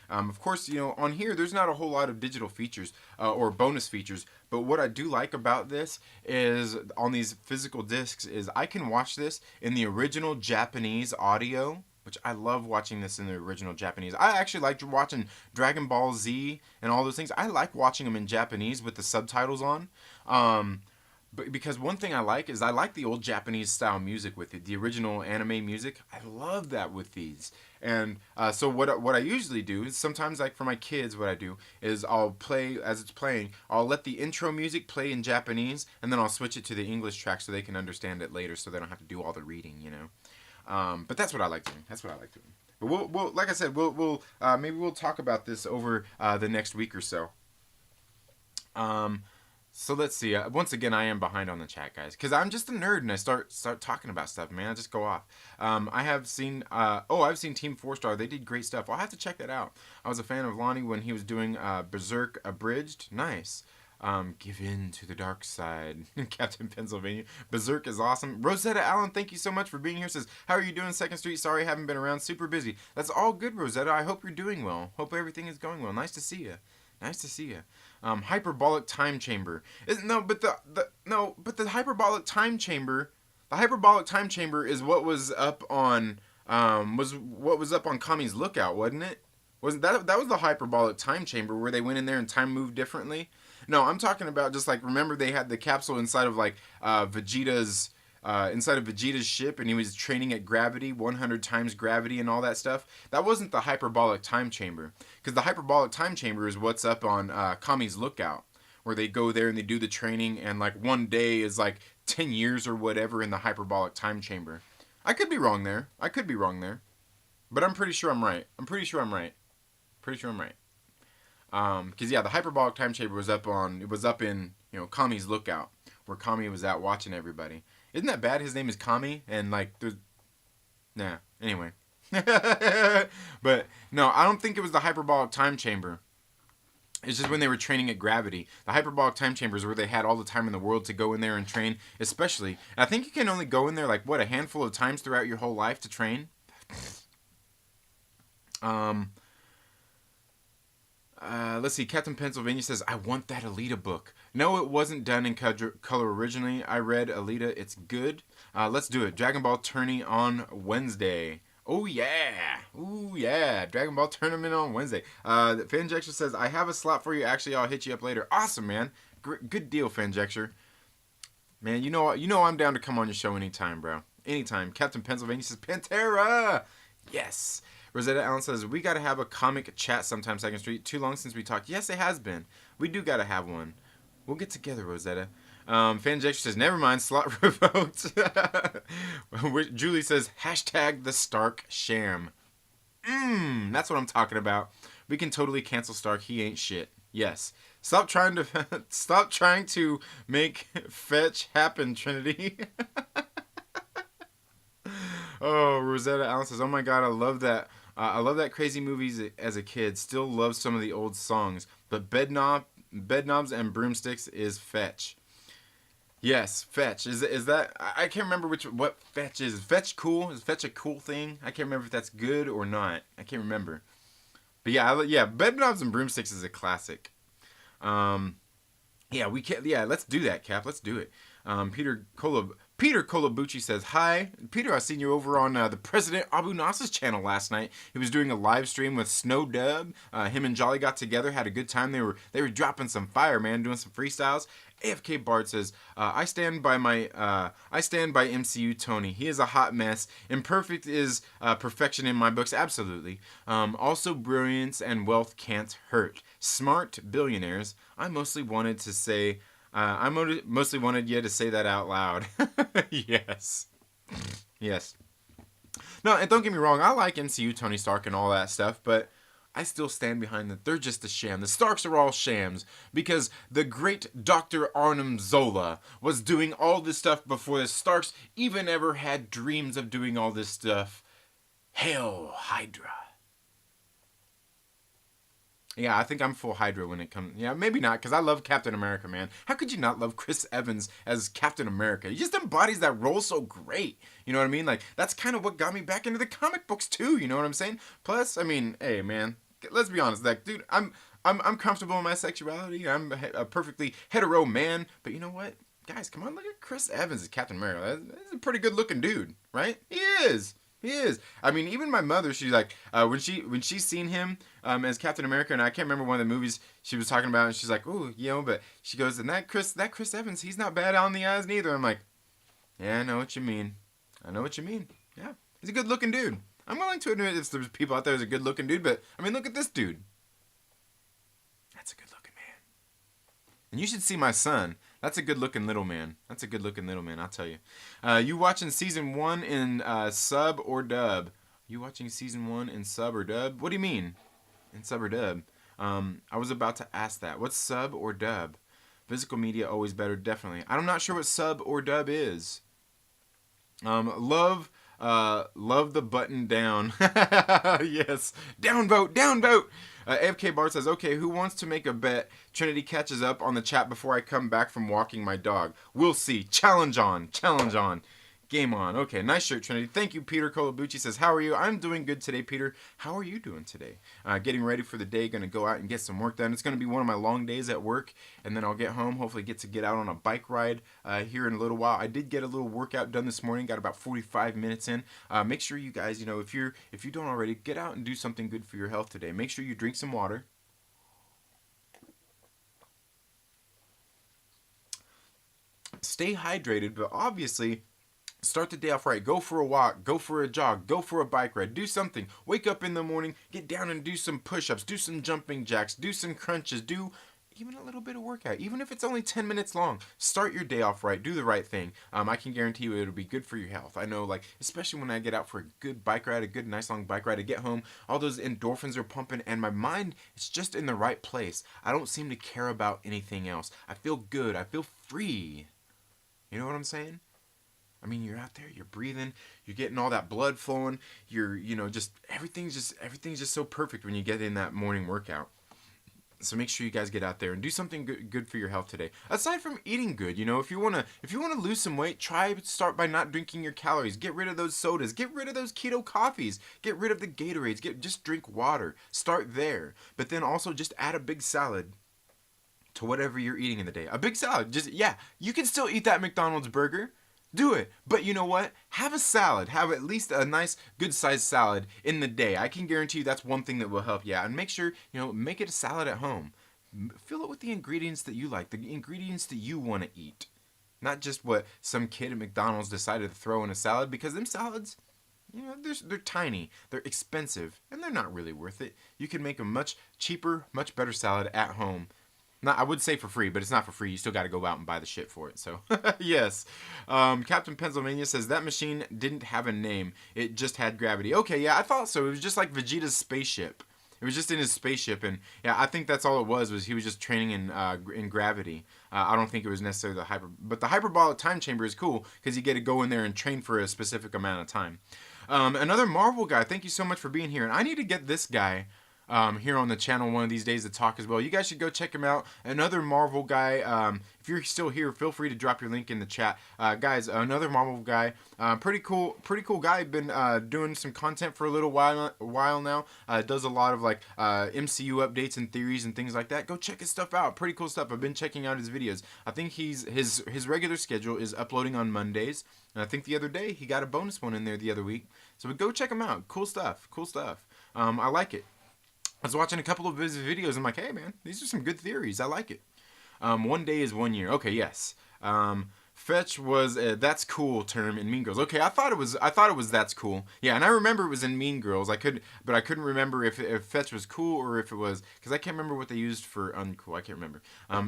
of course, on here, there's not a whole lot of digital features or bonus features, but what I do like about this is on these physical discs is I can watch this in the original Japanese audio, which I love watching this in the original Japanese. I actually like watching Dragon Ball Z and all those things. I like watching them in Japanese with the subtitles on. But because one thing I like is I like the old Japanese style music with it, the original anime music. I love that with these. And so what I usually do is sometimes for my kids, what I do is I'll play as it's playing. I'll let the intro music play in Japanese, and then I'll switch it to the English track so they can understand it later, so they don't have to do all the reading. But that's what I like doing. That's what I like doing. But we'll like I said, we'll maybe we'll talk about this over the next week or so. So let's see. Once again, I am behind on the chat, guys, because I'm just a nerd and I start talking about stuff, man. I just go off. I have seen. I've seen Team 4-Star. They did great stuff. I'll have to check that out. I was a fan of Lonnie when he was doing Berserk Abridged. Nice. Give in to the dark side, Captain Pennsylvania. Berserk is awesome. Rosetta Allen, thank you so much for being here. Says, how are you doing, 2nd Street? Sorry I haven't been around. Super busy. That's all good, Rosetta. I hope you're doing well. Hope everything is going well. Nice to see you. Nice to see you. Hyperbolic time chamber. But the hyperbolic time chamber. The hyperbolic time chamber is what was up on Kami's Lookout, wasn't it? Wasn't that was the hyperbolic time chamber where they went in there and time moved differently? No, I'm talking about just remember they had the capsule inside of Vegeta's ship, and he was training at gravity, 100 times gravity and all that stuff. That wasn't the hyperbolic time chamber, because the hyperbolic time chamber is what's up on Kami's Lookout, where they go there and they do the training, and one day is 10 years or whatever in the hyperbolic time chamber. I could be wrong there. But I'm pretty sure I'm right. Because the hyperbolic time chamber was up in Kami's Lookout, where Kami was out watching everybody. Isn't that bad? His name is Kami, and there's anyway. But no, I don't think it was the hyperbolic time chamber. It's just when they were training at gravity. The hyperbolic time chamber is where they had all the time in the world to go in there and train, especially. I think you can only go in there a handful of times throughout your whole life to train. Let's see. Captain Pennsylvania says, I want that Alita book. No, it wasn't done in color originally. I read Alita. It's good. Let's do it. Dragon Ball Tourney on Wednesday. Oh yeah, ooh yeah, Dragon Ball tournament on Wednesday. Fanjexture says I have a slot for you. Actually, I'll hit you up later. Awesome, man. Good deal, Fanjexture. Man, you know I'm down to come on your show anytime, bro. Anytime. Captain Pennsylvania says Pantera. Yes. Rosetta Allen says we gotta have a comic chat sometime. Second Street. Too long since we talked. Yes, it has been. We do gotta have one. We'll get together, Rosetta. Fanjexture says never mind. Slot revoked. Julie says hashtag the Stark Sham. That's what I'm talking about. We can totally cancel Stark. He ain't shit. Yes. Stop trying to make fetch happen, Trinity. Oh, Rosetta Allen says, "Oh my God, I love that. I love that crazy movies as a kid. Still love some of the old songs, but bed knobs and broomsticks is fetch." Yes, fetch is that I can't remember what fetch is. Is fetch cool? Is fetch a cool thing? I can't remember if that's good or not. I can't remember. But yeah, bed knobs and broomsticks is a classic. Um, yeah, we can. Yeah, let's do that, Cap. Let's do it. Peter Colabucci says hi. Peter, I seen you over on the President Abu Nas's channel last night. He was doing a live stream with Snow Dub. Him and Jolly got together, had a good time. They were dropping some fire, man, doing some freestyles. AFK Bart says, I stand by MCU Tony. He is a hot mess. Imperfect is perfection in my books, absolutely. Also, brilliance and wealth can't hurt. Smart billionaires. I mostly wanted you to say that out loud. Yes. Yes. No, and don't get me wrong, I like MCU Tony Stark and all that stuff, but I still stand behind that they're just a sham. The Starks are all shams because the great Dr. Arnim Zola was doing all this stuff before the Starks even ever had dreams of doing all this stuff. Hail Hydra. Yeah, I think I'm full Hydra when it comes. Yeah, maybe not, because I love Captain America, man. How could you not love Chris Evans as Captain America? He just embodies that role so great. You know what I mean? Like, that's kind of what got me back into the comic books, too. You know what I'm saying? Plus, I mean, hey, man, let's be honest. Like, dude, I'm comfortable in my sexuality. I'm a perfectly hetero man. But you know what? Guys, come on, look at Chris Evans as Captain America. That's a pretty good-looking dude, right? He is. He is. I mean, even my mother, she's like, when she's seen him as Captain America, and I can't remember one of the movies she was talking about, and she's like, ooh, you know, but she goes, and that Chris Evans, he's not bad on the eyes neither. I'm like, yeah, I know what you mean. I know what you mean. Yeah, he's a good looking dude. I'm willing to admit if there's people out there who's a good looking dude, but I mean, look at this dude. That's a good looking man. And you should see my son. That's a good-looking little man. That's a good-looking little man, I'll tell you. You watching season 1 in sub or dub? You watching season 1 in sub or dub? What do you mean? In sub or dub? I was about to ask that. What's sub or dub? Physical media always better, definitely. I'm not sure what sub or dub is. Love the button down. Yes. Downvote, downvote. AFK Bart says, okay, who wants to make a bet? Trinity catches up on the chat before I come back from walking my dog. We'll see. Challenge on. Challenge on. Game on. Okay, nice shirt, Trinity. Thank you, Peter Colabucci says, how are you? I'm doing good today, Peter. How are you doing today? Getting ready for the day. Going to go out and get some work done. It's going to be one of my long days at work, and then I'll get home. Hopefully get out on a bike ride here in a little while. I did get a little workout done this morning. Got about 45 minutes in. Make sure you guys, if you don't already, get out and do something good for your health today. Make sure you drink some water. Stay hydrated, but obviously start the day off right. Go for a walk. Go for a jog. Go for a bike ride. Do something. Wake up in the morning. Get down and do some push-ups. Do some jumping jacks. Do some crunches. Do even a little bit of workout. Even if it's only 10 minutes long. Start your day off right. Do the right thing. I can guarantee you it'll be good for your health. I know, like, especially when I get out for a good bike ride, a good, nice long bike ride, I get home, all those endorphins are pumping, and my mind is just in the right place. I don't seem to care about anything else. I feel good. I feel free. You know what I'm saying? I mean, you're out there, you're breathing, you're getting all that blood flowing, just everything's just so perfect when you get in that morning workout. So make sure you guys get out there and do something good for your health today. Aside from eating good, if you wanna lose some weight, start by not drinking your calories. Get rid of those sodas. Get rid of those keto coffees. Get rid of the Gatorades. Just drink water. Start there. But then also just add a big salad to whatever you're eating in the day. A big salad. You can still eat that McDonald's burger. Do it. But you know what? Have a salad. Have at least a nice, good sized salad in the day. I can guarantee you that's one thing that will help you out. And make sure, make it a salad at home. Fill it with the ingredients that you like, the ingredients that you want to eat. Not just what some kid at McDonald's decided to throw in a salad, because them salads, they're tiny, they're expensive, and they're not really worth it. You can make a much cheaper, much better salad at home. Not, I would say for free, but it's not for free. You still got to go out and buy the shit for it. So, yes. Captain Pennsylvania says that machine didn't have a name. It just had gravity. Okay, yeah, I thought so. It was just like Vegeta's spaceship. It was just in his spaceship, and yeah, I think that's all it was he was just training in gravity. I don't think it was necessarily the but the hyperbolic time chamber is cool because you get to go in there and train for a specific amount of time. Another Marvel guy, thank you so much for being here, and I need to get this guy here on the channel one of these days to talk as well. You guys should go check him out. Another Marvel guy. If you're still here, feel free to drop your link in the chat, guys. Another Marvel guy. Pretty cool guy. Been doing some content for a little while now. Does a lot of like MCU updates and theories and things like that. Go check his stuff out. Pretty cool stuff. I've been checking out his videos. I think his regular schedule is uploading on Mondays. And I think the other day he got a bonus one in there the other week. So go check him out. Cool stuff. I like it. I was watching a couple of his videos. I'm like, hey man, these are some good theories. I like it. 1 day is 1 year. Okay, yes. Fetch was a that's cool term in Mean Girls. Okay, I thought it was that's cool. Yeah, and I remember it was in Mean Girls. I couldn't remember if fetch was cool or if it was, because I can't remember what they used for uncool. I can't remember.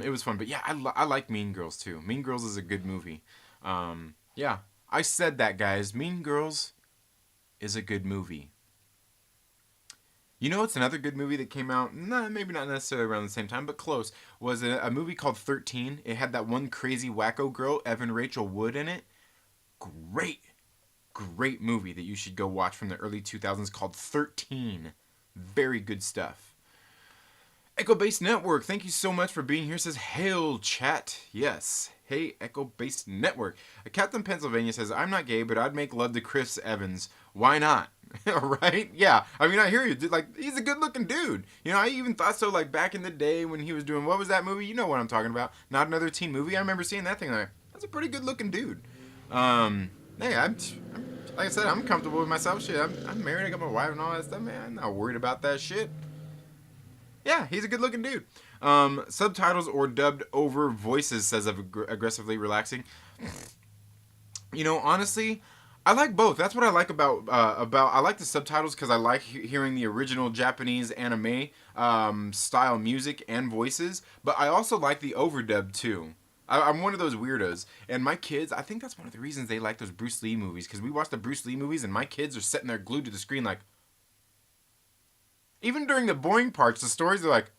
It was fun, but yeah, I like Mean Girls too. Mean Girls is a good movie. Yeah, I said that, guys. Mean Girls is a good movie. You know, it's another good movie that came out, maybe not necessarily around the same time, but close, was a movie called 13. It had that one crazy wacko girl, Evan Rachel Wood, in it. Great movie that you should go watch from the early 2000s called 13. Very good stuff. Echo Base Network, thank you so much for being here. Says, hail chat. Yes. Hey, Echo Base Network. Captain Pennsylvania says, I'm not gay, but I'd make love to Chris Evans. Why not? Right? Yeah. I mean, I hear you. Like, he's a good-looking dude. I even thought so, like, back in the day when he was doing, what was that movie? You know what I'm talking about. Not Another Teen Movie. I remember seeing that thing there. That's a pretty good-looking dude. Hey, like I said, I'm comfortable with myself. Shit, I'm married. I got my wife and all that stuff, man. I'm not worried about that shit. Yeah, he's a good-looking dude. Subtitles or dubbed over voices, says of aggressively relaxing. Honestly, I like both. That's what I like about I like the subtitles because I like hearing the original Japanese anime style music and voices, but I also like the overdub too. I'm one of those weirdos, and my kids, I think that's one of the reasons they like those Bruce Lee movies, because we watch the Bruce Lee movies and my kids are sitting there glued to the screen like, even during the boring parts, the stories are like,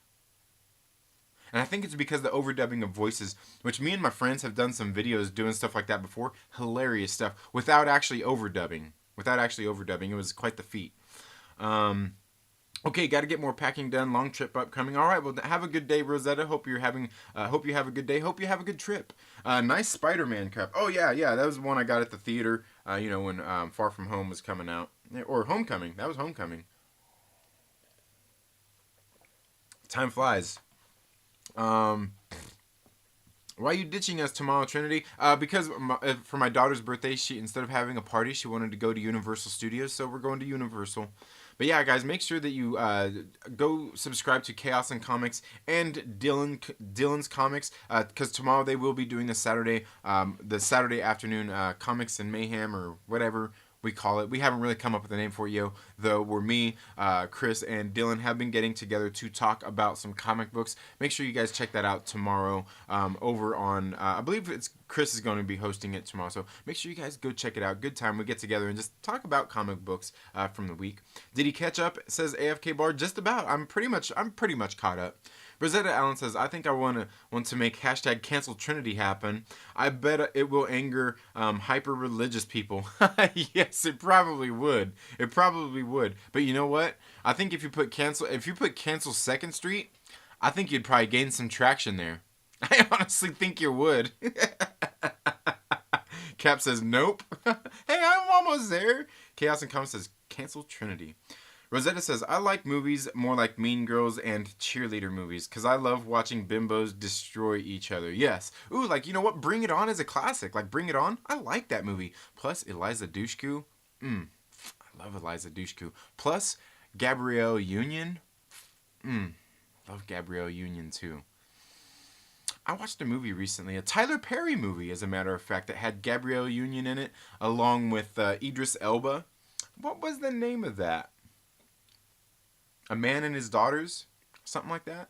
and I think it's because the overdubbing of voices, which me and my friends have done some videos doing stuff like that before. Hilarious stuff without actually overdubbing. It was quite the feat. Okay, got to get more packing done. Long trip upcoming. All right, well, have a good day, Rosetta. Hope you have a good day. Hope you have a good trip. Nice Spider-Man cup. Oh yeah, that was one I got at the theater. When Far From Home was coming out, or Homecoming. That was Homecoming. Time flies. Why are you ditching us tomorrow, Trinity? Because for my daughter's birthday, instead of having a party, she wanted to go to Universal Studios, so we're going to Universal. But yeah, guys, make sure that you go subscribe to Chaos and Comics and Dylan's Comics, because tomorrow they will be doing the Saturday afternoon Comics and Mayhem, or whatever we call it. We haven't really come up with a name for you, though. Where me, Chris, and Dylan have been getting together to talk about some comic books. Make sure you guys check that out tomorrow over on, I believe it's Chris is going to be hosting it tomorrow, so make sure you guys go check it out. Good time. We get together and just talk about comic books from the week. Did he catch up? Says AFK Bar. Just about. I'm pretty much caught up. Rosetta Allen says, I think I want to make hashtag cancel Trinity happen. I bet it will anger hyper-religious people. Yes, it probably would. But you know what? I think if you put cancel 2nd Street, I think you'd probably gain some traction there. I honestly think you would. Cap says, nope. Hey, I'm almost there. Chaos and Comics says, cancel Trinity. Rosetta says, I like movies more like Mean Girls and cheerleader movies because I love watching bimbos destroy each other. Yes. Ooh, like, you know what? Bring It On is a classic. Like, Bring It On, I like that movie. Plus, Eliza Dushku. I love Eliza Dushku. Plus, Gabrielle Union. Love Gabrielle Union, too. I watched a movie recently, a Tyler Perry movie, as a matter of fact, that had Gabrielle Union in it, along with Idris Elba. What was the name of that? A Man and His Daughters? Something like that?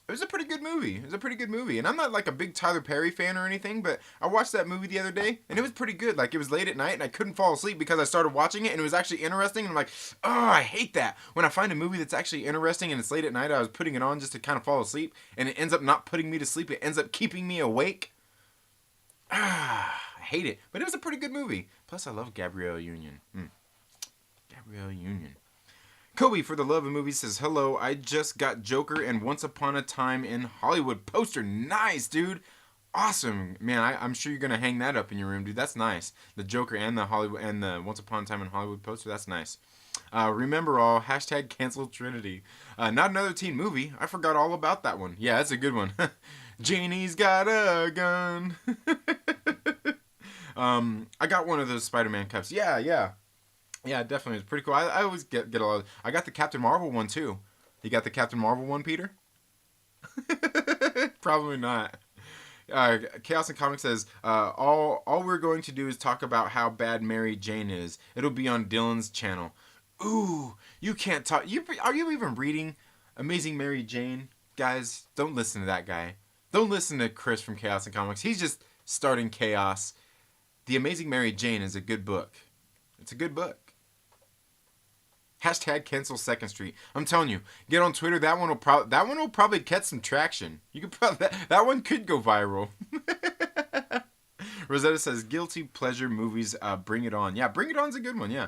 It was a pretty good movie. It was a pretty good movie. And I'm not like a big Tyler Perry fan or anything, but I watched that movie the other day, and it was pretty good. Like, it was late at night, and I couldn't fall asleep because I started watching it, and it was actually interesting, and I'm like, oh, I hate that. When I find a movie that's actually interesting, and it's late at night, I was putting it on just to kind of fall asleep, and it ends up not putting me to sleep. It ends up keeping me awake. I hate it. But it was a pretty good movie. Plus, I love Gabrielle Union. Gabrielle Union. Kobe, for the love of movies, says, hello, I just got Joker and Once Upon a Time in Hollywood poster. Nice, dude. Awesome. Man, I'm sure you're going to hang that up in your room, dude. That's nice. The Joker and the Hollywood and the Once Upon a Time in Hollywood poster. That's nice. Remember all, hashtag cancel Trinity. Not another teen movie. I forgot all about that one. Yeah, that's a good one. Janie's got a gun. I got one of those Spider-Man cups. Yeah. Yeah, definitely. It's pretty cool. I always get a lot of... I got the Captain Marvel one, too. You got the Captain Marvel one, Peter? Probably not. Chaos and Comics says, all we're going to do is talk about how bad Mary Jane is. It'll be on Dylan's channel. Ooh, you can't talk... Are you even reading Amazing Mary Jane? Guys, don't listen to that guy. Don't listen to Chris from Chaos and Comics. He's just starting chaos. The Amazing Mary Jane is a good book. It's a good book. Hashtag cancel Second Street. I'm telling you, get on Twitter. That one will probably catch some traction. You could probably that one could go viral. Rosetta says guilty pleasure movies. Bring It On. Yeah, Bring It On's a good one. Yeah.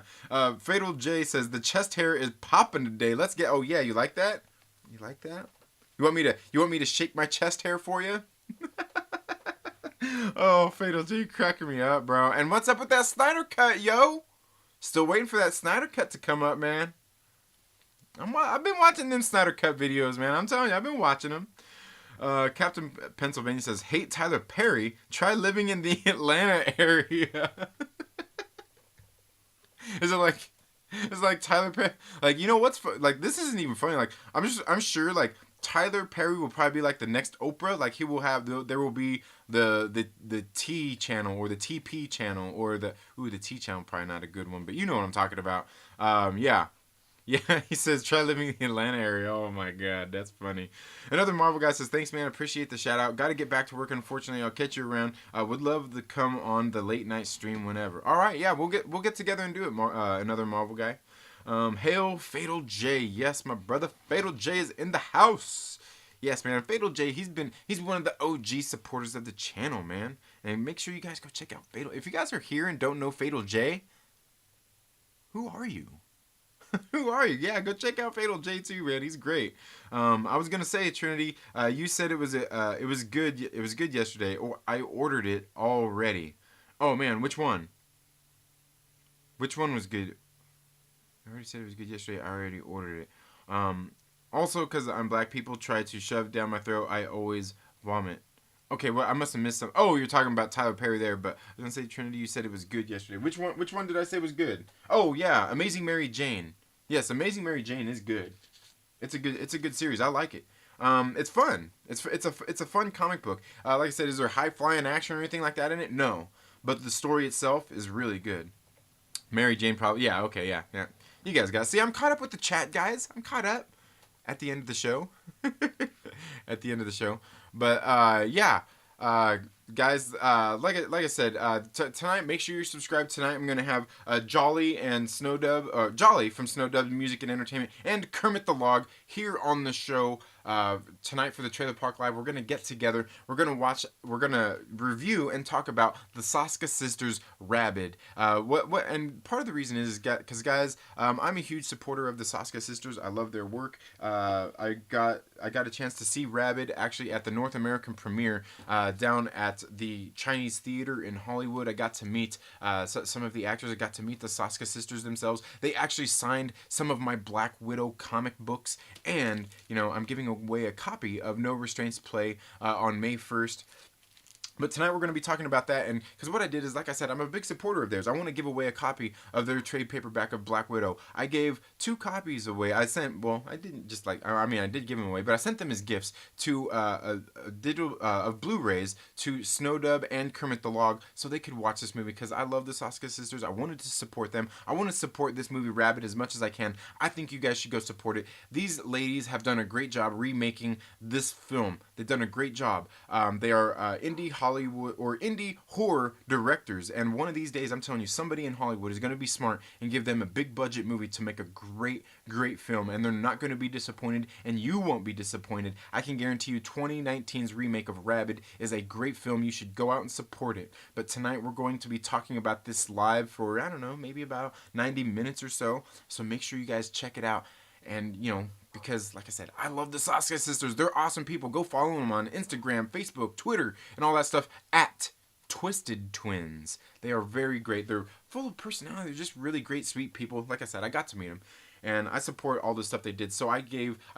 Fatal J says the chest hair is popping today. Let's get. Oh yeah, you like that? You like that? You want me to shake my chest hair for you? Oh, Fatal J, you cracking me up, bro. And what's up with that Snyder cut, yo? Still waiting for that Snyder cut to come up, man. I've been watching them Snyder cut videos, man. I'm telling you, I've been watching them. Captain Pennsylvania says, hate Tyler Perry. Try living in the Atlanta area. Is it like... It's like Tyler Perry... Like, you know what's... Like, this isn't even funny. Like, I'm sure, like, Tyler Perry will probably be like the next Oprah. Like, he will have... There will be the T channel or the TP channel or the... Ooh, the T channel, probably not a good one. But you know what I'm talking about. Yeah. Yeah, he says, try living in the Atlanta area. Oh, my God. That's funny. Another Marvel guy says, thanks, man. Appreciate the shout out. Got to get back to work. Unfortunately, I'll catch you around. Would love to come on the late night stream whenever. All right. Yeah, we'll get together and do it. Another Marvel guy. Hail Fatal J. Yes, my brother Fatal J is in the house. Yes, man. Fatal J, he's one of the OG supporters of the channel, man. And make sure you guys go check out Fatal. If you guys are here and don't know Fatal J, who are you? Who are you? Yeah, go check out Fatal J too, man. He's great. I was gonna say, Trinity, you said it was good. It was good yesterday. Or I ordered it already. Oh man, which one? Which one was good? I already said it was good yesterday. I already ordered it. Also, because I'm black, people try to shove down my throat. I always vomit. Okay, well, I must have missed some. Oh, you're talking about Tyler Perry there, but I was gonna say, Trinity, you said it was good yesterday. Which one did I say was good? Oh yeah, Amazing Mary Jane. Yes, Amazing Mary Jane is good. It's a good series. I like it. It's fun. It's a fun comic book. Like I said, is there high flying action or anything like that in it? No, but the story itself is really good. Mary Jane probably. Yeah. Okay. Yeah. You guys got. See, I'm caught up with the chat, guys. I'm caught up. At the end of the show. At the end of the show. But yeah, guys, like I said, tonight, make sure you're subscribed. Tonight I'm going to have Jolly and Snowdub, Jolly from Snowdub Music and Entertainment, and Kermit the Log here on the show tonight for the Trailer Park Live. We're going to get together. We're going to review and talk about the Soska Sisters Rabid. And part of the reason is because, guys, I'm a huge supporter of the Soska Sisters. I love their work. I got a chance to see Rabid actually at the North American premiere down at at the Chinese theater in Hollywood. I got to meet some of the actors. I got to meet the Soska sisters themselves. They actually signed some of my Black Widow comic books, and I'm giving away a copy of No Restraints Play on May 1st. But tonight we're going to be talking about that, and because what I did is, like I said, I'm a big supporter of theirs. I want to give away a copy of their trade paperback of Black Widow. I gave 2 copies away. I didn't just I did give them away, but I sent them as gifts to a digital of Blu-rays to Snowdub and Kermit the Log, so they could watch this movie, because I love the Soska sisters. I wanted to support them. I want to support this movie Rabid as much as I can. I think you guys should go support it. These ladies have done a great job remaking this film. They've done a great job. They are indie Hollywood or indie horror directors, and one of these days, I'm telling you, somebody in Hollywood is going to be smart and give them a big budget movie to make a great film, and they're not going to be disappointed, and you won't be disappointed. I can guarantee you 2019's remake of Rabid is a great film. You should go out and support it. But tonight we're going to be talking about this live for, I don't know, maybe about 90 minutes or so, so make sure you guys check it out. And because, like I said, I love the Soska sisters. They're awesome people. Go follow them on Instagram, Facebook, Twitter, and all that stuff at Twisted Twins. They are very great. They're full of personality. They're just really great, sweet people. Like I said, I got to meet them, and I support all the stuff they did. So I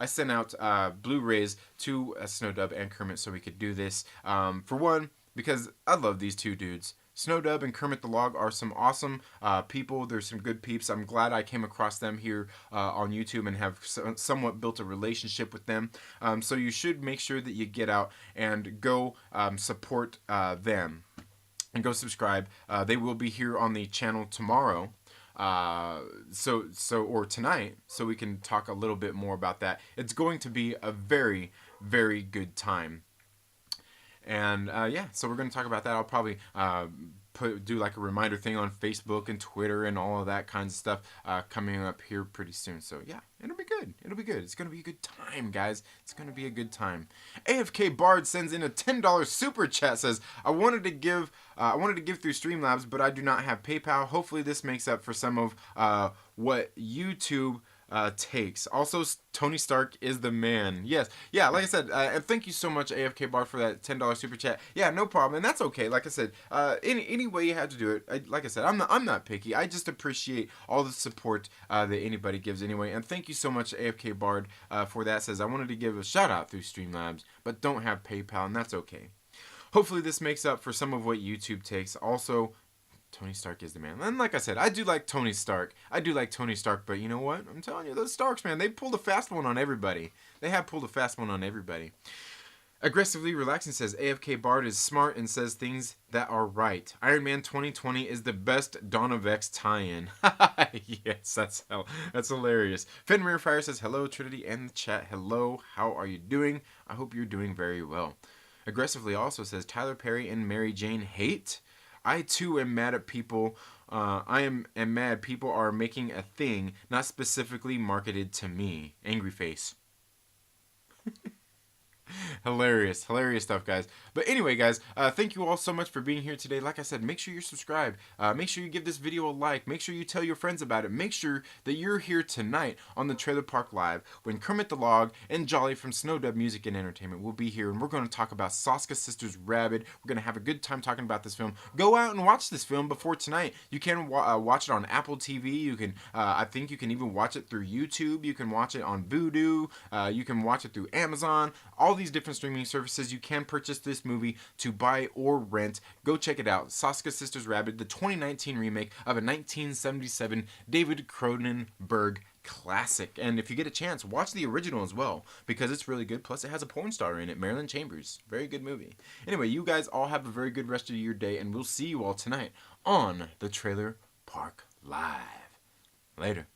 sent out Blu-rays to Snowdub and Kermit so we could do this. For one, because I love these 2 dudes. Snowdub and Kermit the Log are some awesome people. They're some good peeps. I'm glad I came across them here on YouTube and have somewhat built a relationship with them. So you should make sure that you get out and go support them and go subscribe. They will be here on the channel tomorrow. Or tonight, so we can talk a little bit more about that. It's going to be a very, very good time. And yeah, so we're going to talk about that. I'll probably do like a reminder thing on Facebook and Twitter and all of that kinds of stuff coming up here pretty soon. So yeah, it'll be good. It'll be good. It's going to be a good time, guys. It's going to be a good time. AFK Bard sends in a $10 super chat. Says, I wanted to give through Streamlabs, but I do not have PayPal. Hopefully this makes up for some of what YouTube takes. Also, Tony Stark is the man. Yes, yeah, like I said, and thank you so much, AFK Bar, for that $10 super chat. Yeah, no problem, and that's okay. Like I said, any way you have to do it. Like I said, I'm not picky. I just appreciate all the support that anybody gives anyway. And thank you so much, AFK Bard, for that. Says, I wanted to give a shout out through Streamlabs, but don't have PayPal, and that's okay. Hopefully this makes up for some of what YouTube takes. Also, Tony Stark is the man. And like I said, I do like Tony Stark. But you know what? I'm telling you, those Starks, man, they pulled a fast one on everybody. They have pulled a fast one on everybody. Aggressively Relaxing says, AFK Bard is smart and says things that are right. Iron Man 2020 is the best Dawn of X tie-in. Yes, that's hilarious. Fenrir Fire says, hello, Trinity and the chat. Hello, how are you doing? I hope you're doing very well. Aggressively also says, Tyler Perry and Mary Jane hate? I too am mad at people. I am mad people are making a thing not specifically marketed to me. Angry face. Hilarious stuff, guys. But anyway, guys, thank you all so much for being here today. Like I said, make sure you're subscribed. Make sure you give this video a like. Make sure you tell your friends about it. Make sure that you're here tonight on the Trailer Park Live when Kermit the Log and Jolly from Snowdub Music and Entertainment will be here, and we're going to talk about Soska Sisters Rabid. We're going to have a good time talking about this film. Go out and watch this film before tonight. You can watch it on Apple TV. You can, I think you can even watch it through YouTube. You can watch it on Vudu. You can watch it through Amazon. All these different streaming services. You can purchase this movie to buy or rent. Go check it out. Soska Sisters Rabid, the 2019 remake of a 1977 David Cronenberg classic. And if you get a chance, watch the original as well, because it's really good. Plus, it has a porn star in it, Marilyn Chambers. Very good movie. Anyway, you guys all have a very good rest of your day, and we'll see you all tonight on the Trailer Park Live. Later.